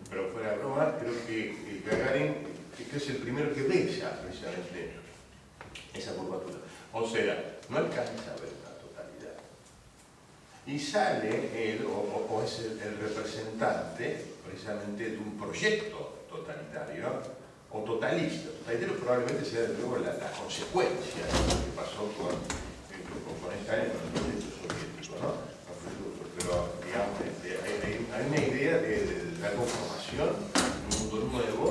Speaker 5: Pero fuera de broma, creo que Gagarin que es el primero que ve ya precisamente esa curvatura. O sea, no alcanza a ver la totalidad. Y sale él, o es el representante precisamente de un proyecto totalitario o totalista. Totalitario probablemente sea de luego la consecuencia de lo que pasó con Stalin, con el proyecto soviético, ¿no? Pero digamos, hay una idea de la conformación de un mundo nuevo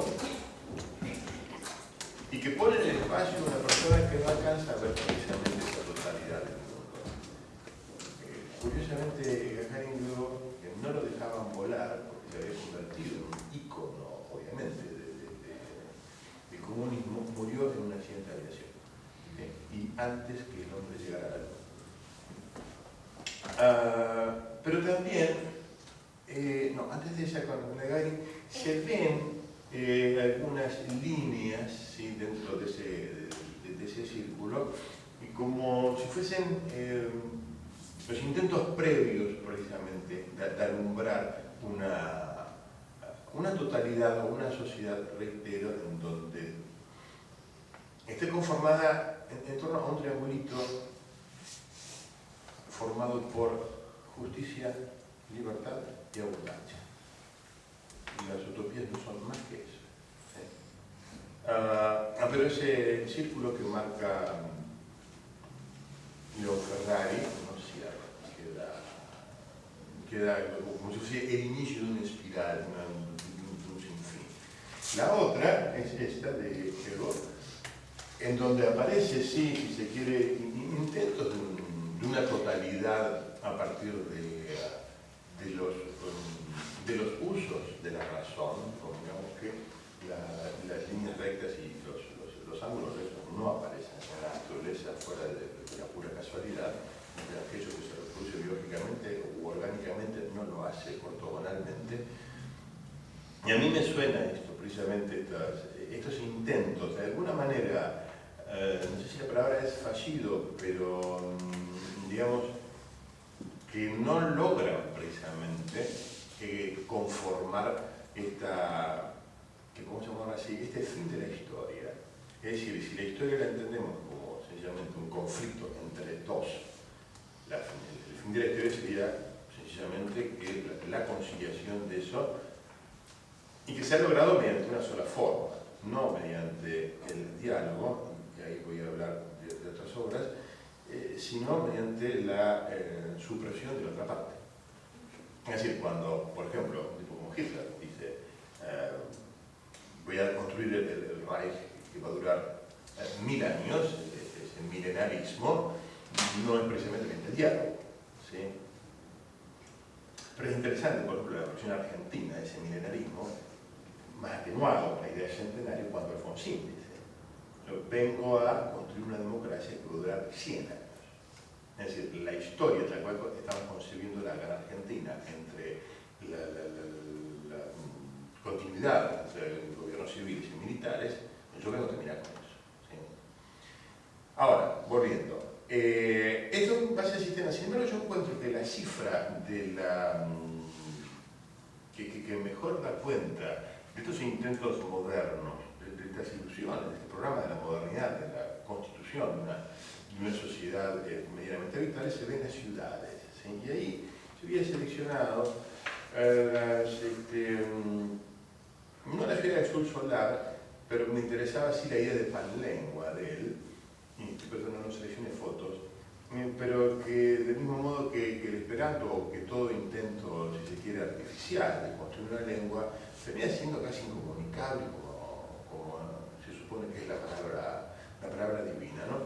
Speaker 5: y que pone en el espacio una persona que no alcanza a ver precisamente esa totalidad del mundo. Curiosamente, Gagarin luego, que no lo dejaban volar porque se había convertido en un ícono, obviamente, de comunismo, murió en un accidente de aviación. Y antes que el hombre llegara a la luna. Pero también, antes de esa, con Gagarin, se ven algunas líneas, ¿sí? Dentro de ese círculo, y como si fuesen los intentos previos, precisamente, de alumbrar una totalidad o una sociedad, reitero, en donde esté conformada en torno a un triangulito formado por justicia, libertad y abundancia. Y las utopías no son más que eso. Pero ese círculo que marca Leo Ferrari no cierra, queda como si fuese el inicio de una espiral, de un sinfín. La otra es esta de Hegel, en donde aparece, sí, si se quiere, intentos de una totalidad a partir de los usos de la razón, como digamos que las líneas rectas y los ángulos rectos no aparecen en la naturaleza fuera de la pura casualidad, de aquello que se reproduce biológicamente o orgánicamente no lo hace ortogonalmente. Y a mí me suena esto, precisamente estos intentos, de alguna manera, no sé si la palabra es fallido, pero digamos que no logran precisamente conformar ¿cómo se llama así? Este fin de la historia. Es decir, si la historia la entendemos como sencillamente un conflicto entre dos, el fin de la historia sería sencillamente que la conciliación de eso, y que se ha logrado mediante una sola forma, no mediante el diálogo, y ahí voy a hablar de otras obras, sino mediante la supresión de la otra parte. Es decir, cuando, por ejemplo, un tipo como Hitler dice voy a construir el Reich que va a durar 1000 años, ese milenarismo no es precisamente el diálogo, ¿sí? Pero es interesante, por ejemplo, la versión argentina, ese milenarismo, más atenuado con la idea centenaria, cuando Alfonsín dice: yo vengo a construir una democracia que va a durar 100 años. Es decir, la historia tal cual estamos concebiendo la Gran Argentina entre la continuidad entre gobiernos civiles y militares, yo vengo a terminar con eso, ¿sí? Ahora, volviendo. Esto va a ser sistema. Sin embargo, yo encuentro que la cifra de que mejor da cuenta de estos intentos modernos, de estas ilusiones, de este programa de la modernidad, de la constitución de una sociedad medianamente habitable, se ve en las ciudades, ¿sí? Y ahí yo había seleccionado no la Feria del Sur Solar, pero me interesaba sí la idea de Panlengua de él. Perdón, no seleccioné fotos, pero que del mismo modo que el esperanto, o que todo intento, si se quiere, artificial de construir una lengua, venía siendo casi incomunicable, como se supone que es la palabra divina, ¿no?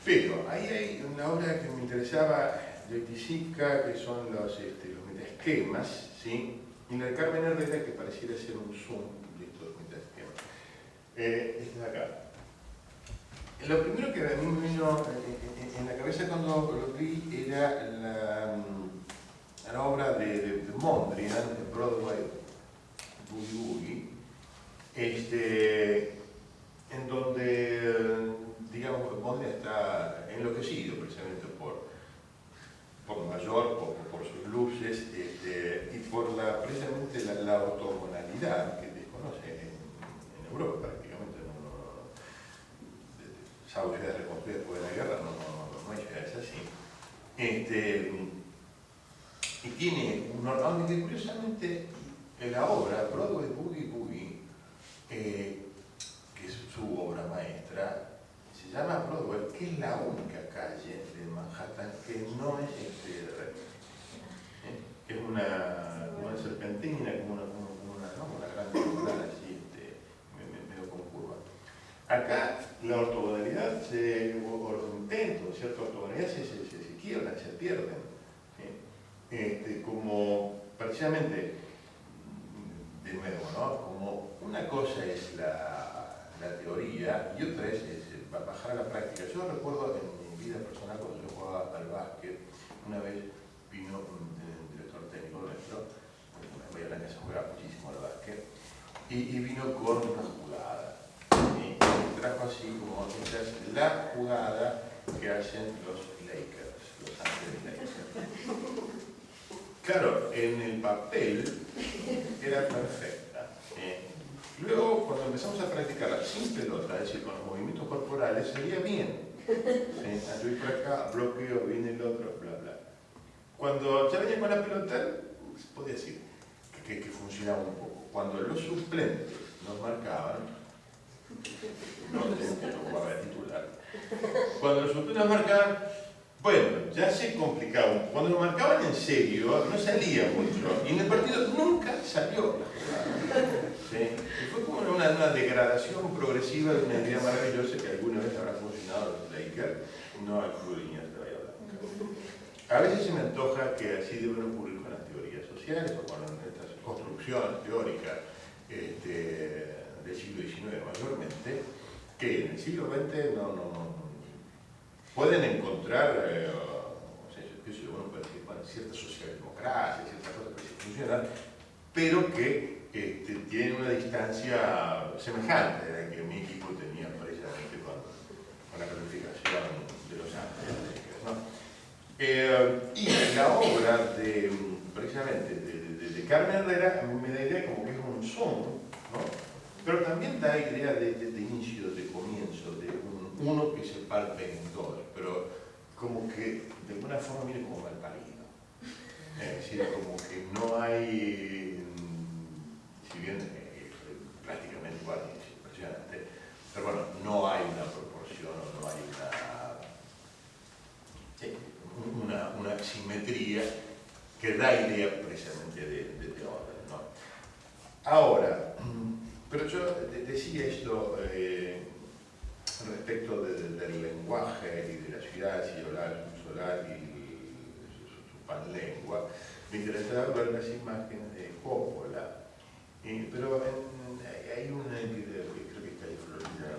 Speaker 5: Pero ahí hay una obra que me interesaba de Tizica, que son los metaesquemas, ¿sí? Y la de Carmen Herrera, que pareciera ser un zoom de estos metaesquemas. Este de acá. Lo primero que a mí me vino en la cabeza cuando lo vi era la obra de Mondrian, de Broadway Boogie Woogie, en donde, digamos, Mondrian está enloquecido precisamente por Nueva York, por sus luces, y por precisamente la ortogonalidad que desconoce en Europa prácticamente. Salvo ciudades reconstruidas después de la guerra, no hay ciudades así. Y tiene un orden que curiosamente en la obra Broadway Boogie Woogie, que es su obra maestra, se llama Broadway, que es la única calle de Manhattan que no es que es una serpentina, como una gran diagonal así, medio con curva. Acá la ortogonalidad, o los intentos de cierta ortogonalidad se quiebran, se pierden, ¿sí? Como precisamente, de nuevo, ¿no? Como una cosa es la teoría y otra es bajar a la práctica. Yo recuerdo en mi vida personal, cuando yo jugaba al básquet, una vez vino un director técnico nuestro, Bahía Blanca se juega muchísimo al básquet, y vino con una jugada. Y trajo así como esta es la jugada que hacen los Lakers, los Angeles Lakers. Claro, en el papel era perfecta. Luego, cuando empezamos a practicarla sin pelota, es decir, con los movimientos corporales, salía bien. Yo voy por acá, bloqueo, viene el otro, bla, bla. Cuando ya venía con la pelota, se podía decir que funcionaba un poco. Cuando los suplentes nos marcaban, no sé que no jugaba de titular, cuando los suplentes nos marcaban, bueno, ya se complicaba. Cuando nos marcaban en serio, no salía mucho. Y en el partido nunca salió la jugada. ¿Sí? Y fue como una degradación progresiva de una idea maravillosa que alguna vez habrá funcionado en los Lakers, no al Club de Niños de Bahía Blanca. A veces se me antoja que así deben ocurrir con las teorías sociales o con estas construcciones teóricas del siglo XIX mayormente, que en el siglo XX no pueden encontrar, uno puede decir, bueno, cierta socialdemocracia, ciertas cosas que sí funcionan, pero que tienen una distancia semejante a la que mi equipo tenía precisamente con la planificación de Los Ángeles, ¿no? Y la obra precisamente de Carmen Herrera me da idea como que es un son, ¿no? Pero también da idea de inicio, de comienzo, de uno que se parte en dos, pero como que de alguna forma viene como mal parido. Es decir, como que no hay, si bien prácticamente igual, es impresionante, pero bueno, no hay una proporción o no hay que da idea precisamente de orden, ¿no? Ahora, pero yo decía esto respecto del lenguaje y de la ciudad solar y su panlengua. Me interesaba ver las imágenes de Coppola, pero hay una que creo que está en Florida,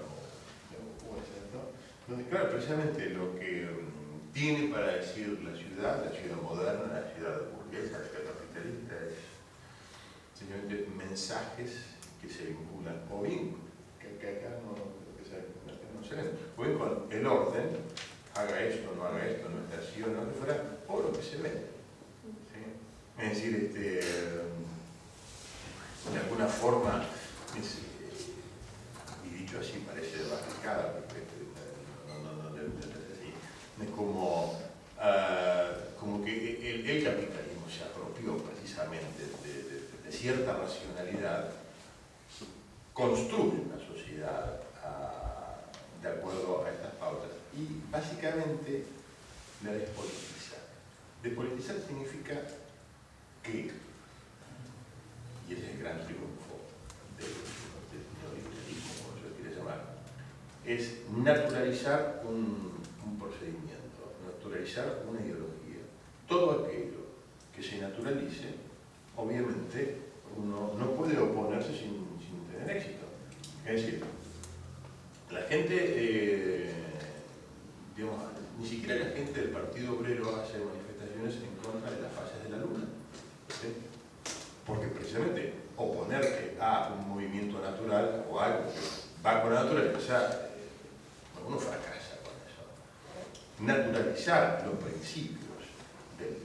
Speaker 5: ¿no? Donde, claro, precisamente lo que tiene para decir la ciudad moderna, la ciudad burguesa, la ciudad capitalista, es simplemente mensajes que se vinculan, o bien, que acá no se ven, o bien con el orden, haga esto, no está así o no, que fuera, o lo que se ve. ¿Sí? Es decir, de alguna forma, y dicho así parece barricada, porque no debe ser así, es como que el capitalismo se apropió precisamente de cierta racionalidad, construye una sociedad de acuerdo a estas pautas y básicamente la despolitiza. Despolitizar significa que, y ese es el gran triunfo del neoliberalismo, como se lo quiere llamar, es naturalizar un procedimiento, naturalizar una ideología. Todo aquello que se naturalice, obviamente, uno no puede oponerse sin tener éxito. Es decir, la gente, digamos, ni siquiera la gente del Partido Obrero hace manifestaciones en contra de las fases de la luna. ¿Sí? Porque precisamente oponerte a un movimiento natural o algo que va con la naturaleza, uno fracasa con eso. Naturalizar los principios del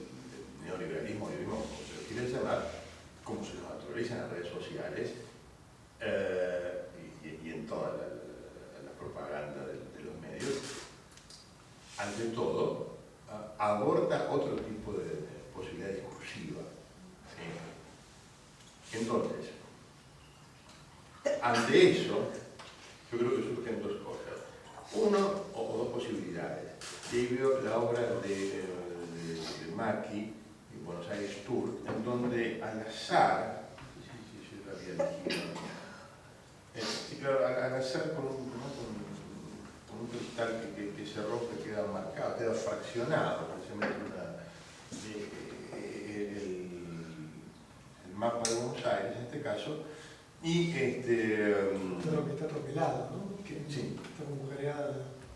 Speaker 5: neoliberalismo, como se lo quiere llamar, como se los naturalizan en las redes sociales y en toda la propaganda de los medios, ante todo, aborda otro tipo de posibilidad discursiva. ¿Sí? Entonces, ante eso, yo creo que surgen dos cosas. Uno, o dos posibilidades. Yo veo la obra de Macchi, en Buenos Aires Tour, en donde al azar, si yo lo había elegido, sí, claro, al azar con un cristal que se rompe, queda marcado, queda fraccionado, precisamente el mapa de Buenos Aires en este caso, y
Speaker 1: Pero que está atropelado, ¿no? Que
Speaker 5: sí.
Speaker 1: está como creada.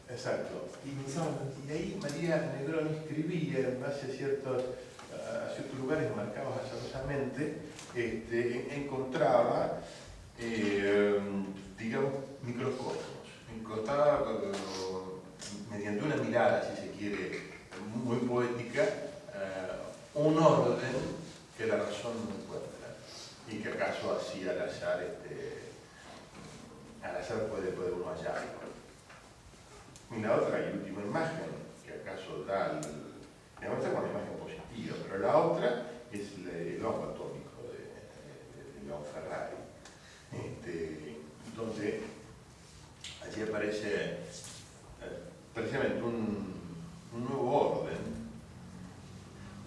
Speaker 5: Exacto. Y ahí María Negroni escribía en base a ciertos lugares marcados azarosamente, encontraba, digamos, microcosmos. Encontraba, mediante una mirada, si se quiere, muy poética, un orden que la razón no encuentra y que acaso así al azar puede uno hallar. Y la otra y última imagen, que acaso da, digamos, está con una imagen positiva, pero la otra es el hongo atómico de Leon Ferrari. Entonces, allí aparece precisamente un nuevo orden,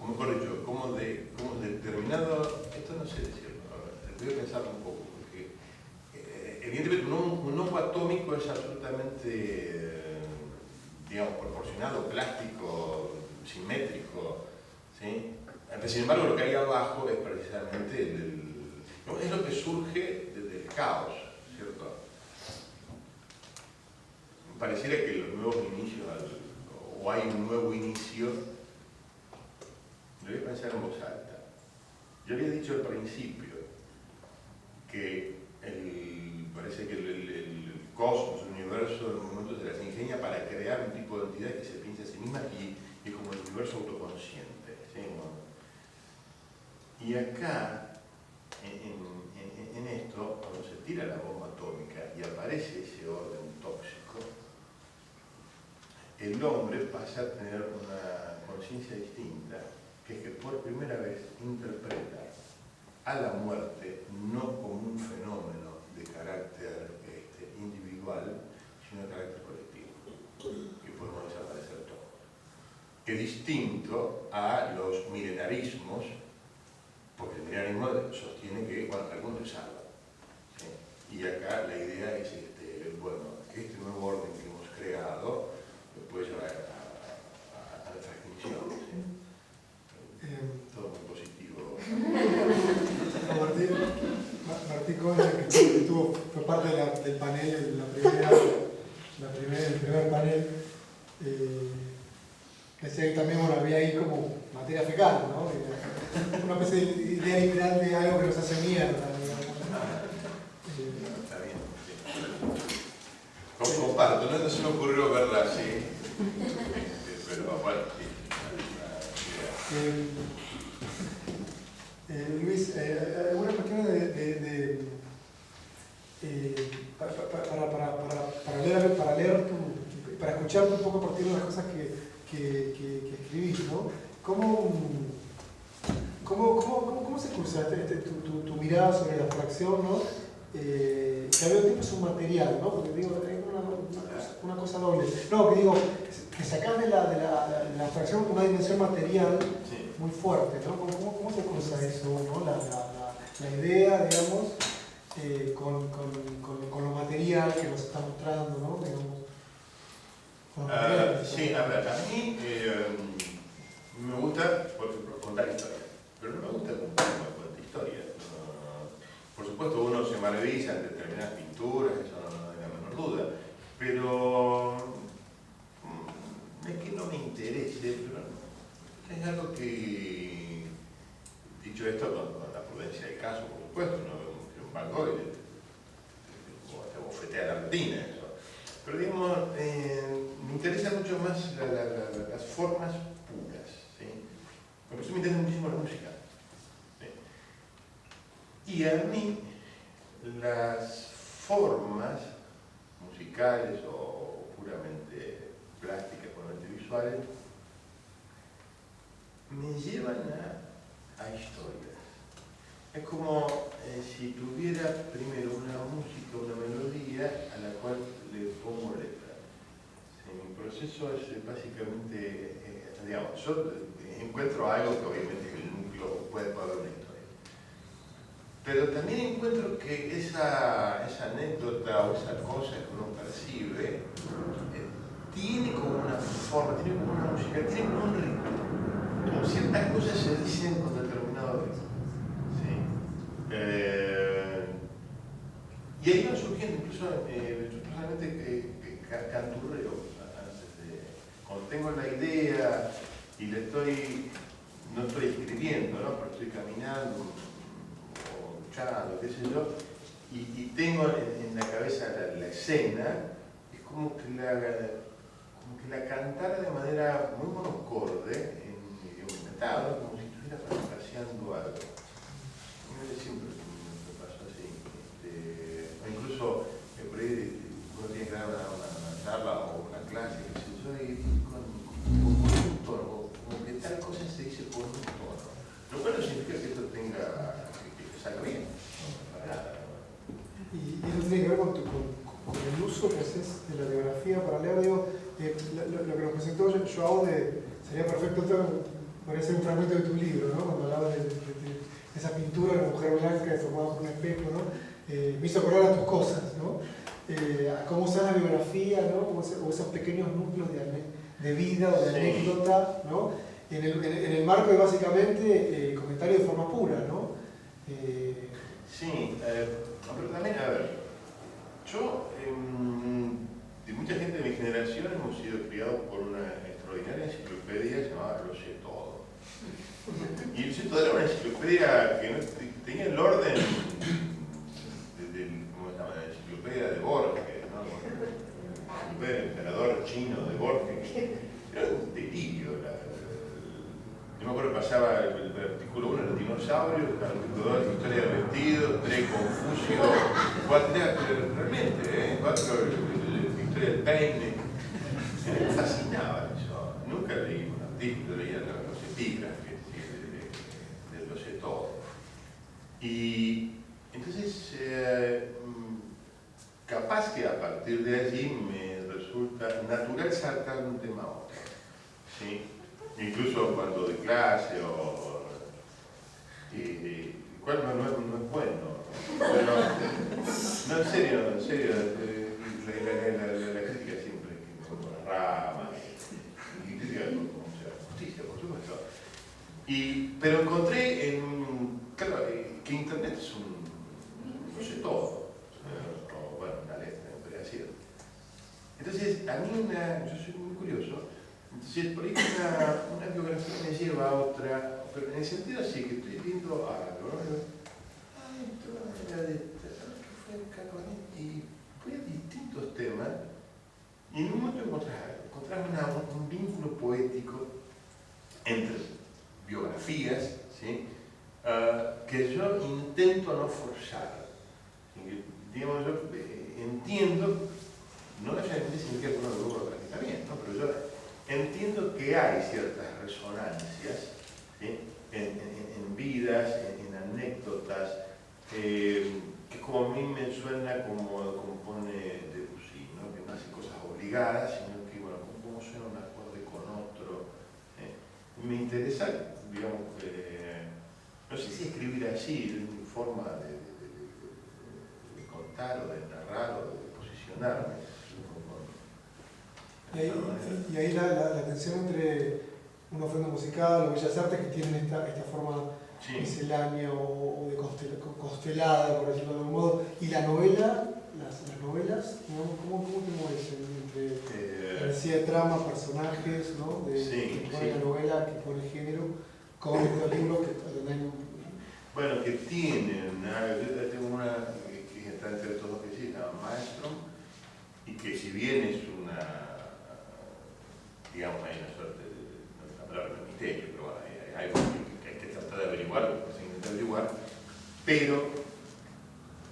Speaker 5: o mejor dicho, como determinado, esto no sé decirlo, voy a pensarlo un poco, porque evidentemente un hongo atómico es absolutamente, digamos, proporcionado, plástico, simétrico, ¿sí? Sin embargo, lo que hay abajo es precisamente es lo que surge desde el caos, ¿cierto? Pareciera que los nuevos inicios, o hay un nuevo inicio, lo voy a pensar en voz alta. Yo había dicho al principio que parece que el cosmos, el universo, en el momento se las ingenia para crear un tipo de entidad que se piensa a sí misma y es como el universo autoconsciente. ¿Sí? Y acá, en esto, cuando se tira la bomba atómica y aparece ese orden tóxico, el hombre pasa a tener una conciencia distinta, que es que por primera vez interpreta a la muerte no como un fenómeno de carácter individual, sino de carácter colectivo, que podemos desaparecer todos. es distinto a los milenarismos, porque el milenarismo sostiene que, bueno, algo se salva. ¿Sí? Y acá la idea es, bueno, que este nuevo orden que hemos creado lo puede llevar a nuestra extinción. ¿Sí? Todo muy positivo.
Speaker 1: Martín Cohen, que fue parte del panel, el primer panel, decía que también, bueno, había ahí como materia fecal, ¿no? Una especie de idea liberal de algo que nos hace mierda, digamos.
Speaker 5: Está bien, sí. Comparto, no se me ocurrió verla así, pero bueno, sí.
Speaker 1: Luis, alguna cuestión para leer para escucharte un poco a partir de las cosas que escribís, ¿no? ¿Cómo se cursa tu mirada sobre la abstracción, ¿no? Que al mismo tiempo es un material, ¿no? Porque digo, hay una cosa doble. No, que digo, que sacás de la abstracción una dimensión material muy fuerte, ¿no? ¿Cómo se cruza eso, ¿no? La idea, digamos, con lo material que nos está mostrando, ¿no? Digamos,
Speaker 5: sí, a ver, a mí me gusta, por ejemplo, contar historias, pero no me gusta contar historias. Por supuesto, uno se maravilla en determinadas pinturas, eso no hay la menor duda, pero es que no me interese, pero es algo que, dicho esto, con la prudencia del caso, por supuesto, no veo un Van Gogh te bofetea la retina, eso. Pero digamos, me interesa mucho más las formas puras, ¿sí? Por eso me interesa muchísimo la música. ¿Sí? Y a mí, las formas musicales o puramente plásticas, puramente visuales, me llevan a historias. Es como si tuviera primero una música, una melodía a la cual le pongo letra. Mi proceso es básicamente, digamos, yo encuentro algo que obviamente es el núcleo, puede haber una historia. Pero también encuentro que esa anécdota o esa cosa que uno percibe tiene como una forma, tiene como una música, tiene como un ritmo. Como ciertas cosas se dicen con determinado ritmo. ¿Sí? Y ahí van surgiendo, incluso yo personalmente canturreo antes de. Cuando tengo la idea y no estoy escribiendo, ¿no? Pero estoy caminando o luchando, qué sé yo, y tengo en la cabeza la escena, es como que la cantara de manera muy monocorde, como si estuviera parafraseando algo. Siempre me pasó así. O incluso por ahí uno tiene que dar una charla o una clase, qué sé yo, y con un tono, como que tal cosa se dice por un tono. Lo cual no significa que esto que salga bien. Para nada.
Speaker 1: Y eso tiene que ver con el uso que haces de la biografía para leer, digo, lo que nos presentó Joao sería perfecto. Podría ser un fragmento de tu libro, ¿no? Cuando hablabas de esa pintura de la mujer blanca formada por un espejo, ¿no? Me hizo acordar a tus cosas, ¿no? A cómo usar la biografía, ¿no? O esos pequeños núcleos de vida o de anécdota, ¿no? En el marco de básicamente comentario de forma pura, ¿no?
Speaker 5: Sí, pero también, a ver, yo, de mucha gente de mi generación hemos sido criados por una extraordinaria enciclopedia llamada Lo sé todo. Y Lo sé todo era una enciclopedia que no tenía el orden ¿cómo se llama? La enciclopedia de Borges, ¿no? La enciclopedia del emperador chino de Borges. Era un delirio. Yo me acuerdo que pasaba el artículo 1, los dinosaurios, el artículo 2, la historia del vestido, 3, Confucio, 4, realmente, 4, la historia del peine. Me fascinaba eso. Nunca leí un artículo, leía los epígrafes de Lo sé todo. Y entonces, capaz que a partir de allí me resulta natural saltar de un tema a otro. ¿Sí? incluso cuando de clase cual no es bueno, pero no, en serio, la crítica siempre es con las ramas, y crítica con mucha justicia, por supuesto. Pero encontré claro, que Internet es no sé todo, o bueno, una letra, me podría decir. Entonces, a mí yo soy muy curioso, entonces por ahí una biografía me lleva a otra, pero en el sentido así, que estoy viendo algo, ¿no? Y voy a distintos temas, y en un momento encontrás un vínculo poético entre biografías, ¿sí? Que yo intento no forzar. Digamos, yo entiendo, no necesariamente significa que uno lo practica bien, ¿no? Pero yo entiendo que hay ciertas resonancias, ¿sí? en vidas, en anécdotas, que como a mí me suena como compone Debussy, ¿no? Que no hace cosas obligadas, sino que, bueno, cómo suena un acorde con otro. Me interesa, digamos, no sé si escribir así, mi forma de contar o de narrar o de posicionarme.
Speaker 1: Y ahí la tensión entre una ofrenda musical o bellas artes que tienen esta forma miscelánea o de constelada, por decirlo de algún modo, y la novela, las novelas, digamos, ¿cómo te mueves entre la necesidad de trama, personajes, ¿no? Que pone la novela, que pone el género, con estos libros que
Speaker 5: bueno, que tienen, yo tengo una que está entre estos dos que sí, se llama Maelstrom, y que si bien es digamos, hay una suerte una palabra de misterio, pero bueno, hay algo que hay que tratar de averiguar, que se intenta averiguar, pero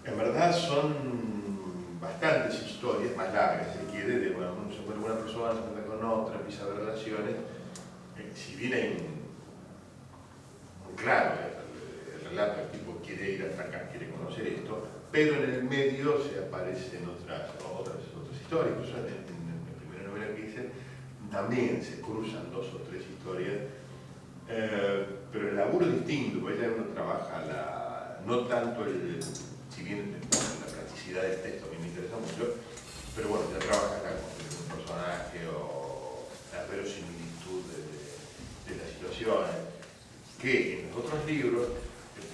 Speaker 5: en verdad son bastantes historias, más largas, si quiere, de bueno, uno se encuentra con una persona, se encuentra con otra, empieza a ver relaciones, si bien hay muy claro el relato, el tipo quiere ir hasta acá, quiere conocer esto, pero en el medio se aparecen otras historias, incluso en la primera novela que hice, también se cruzan 2 o 3 historias, pero el laburo es distinto, porque ella uno trabaja no tanto si bien la practicidad del texto a mí me interesa mucho, pero bueno, ya trabaja la construcción de un personaje o la verosimilitud de las situaciones, que en los otros libros,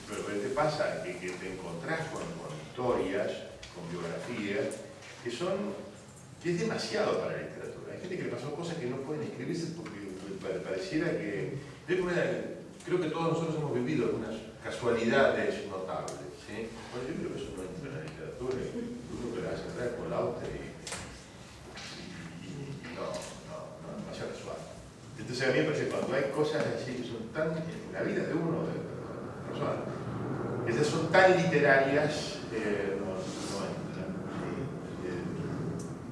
Speaker 5: pero lo que te pasa es que te encontrás con historias, con biografías, que es demasiado para la literatura. Hay gente que le pasó cosas que no pueden escribirse porque pareciera que... Creo que todos nosotros hemos vivido algunas casualidades notables, ¿sí? Bueno, yo creo que eso no entra en la literatura, yo creo que la hace entrar con Lauter y no, demasiado casual. Entonces a mí me parece que cuando hay cosas así que son tan, en la vida de uno, de la persona, esas son tan literarias, no entran. ¿Sí?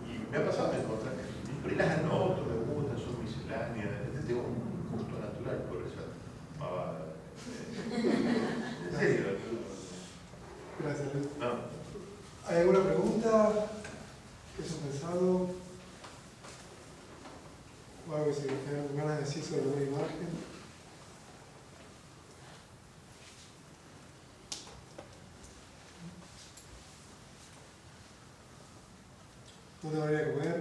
Speaker 5: Y me ha pasado de encontrar, por ahí las anoto, me gustan, son misceláneas, tengo un gusto natural por esa pavada. ¿En serio?
Speaker 1: Gracias, Luis.
Speaker 5: No.
Speaker 1: ¿Hay alguna pregunta? ¿Qué has pensado? ¿O algo que se quedan con ganas de decir sobre alguna imagen? ¿No te voy a comer?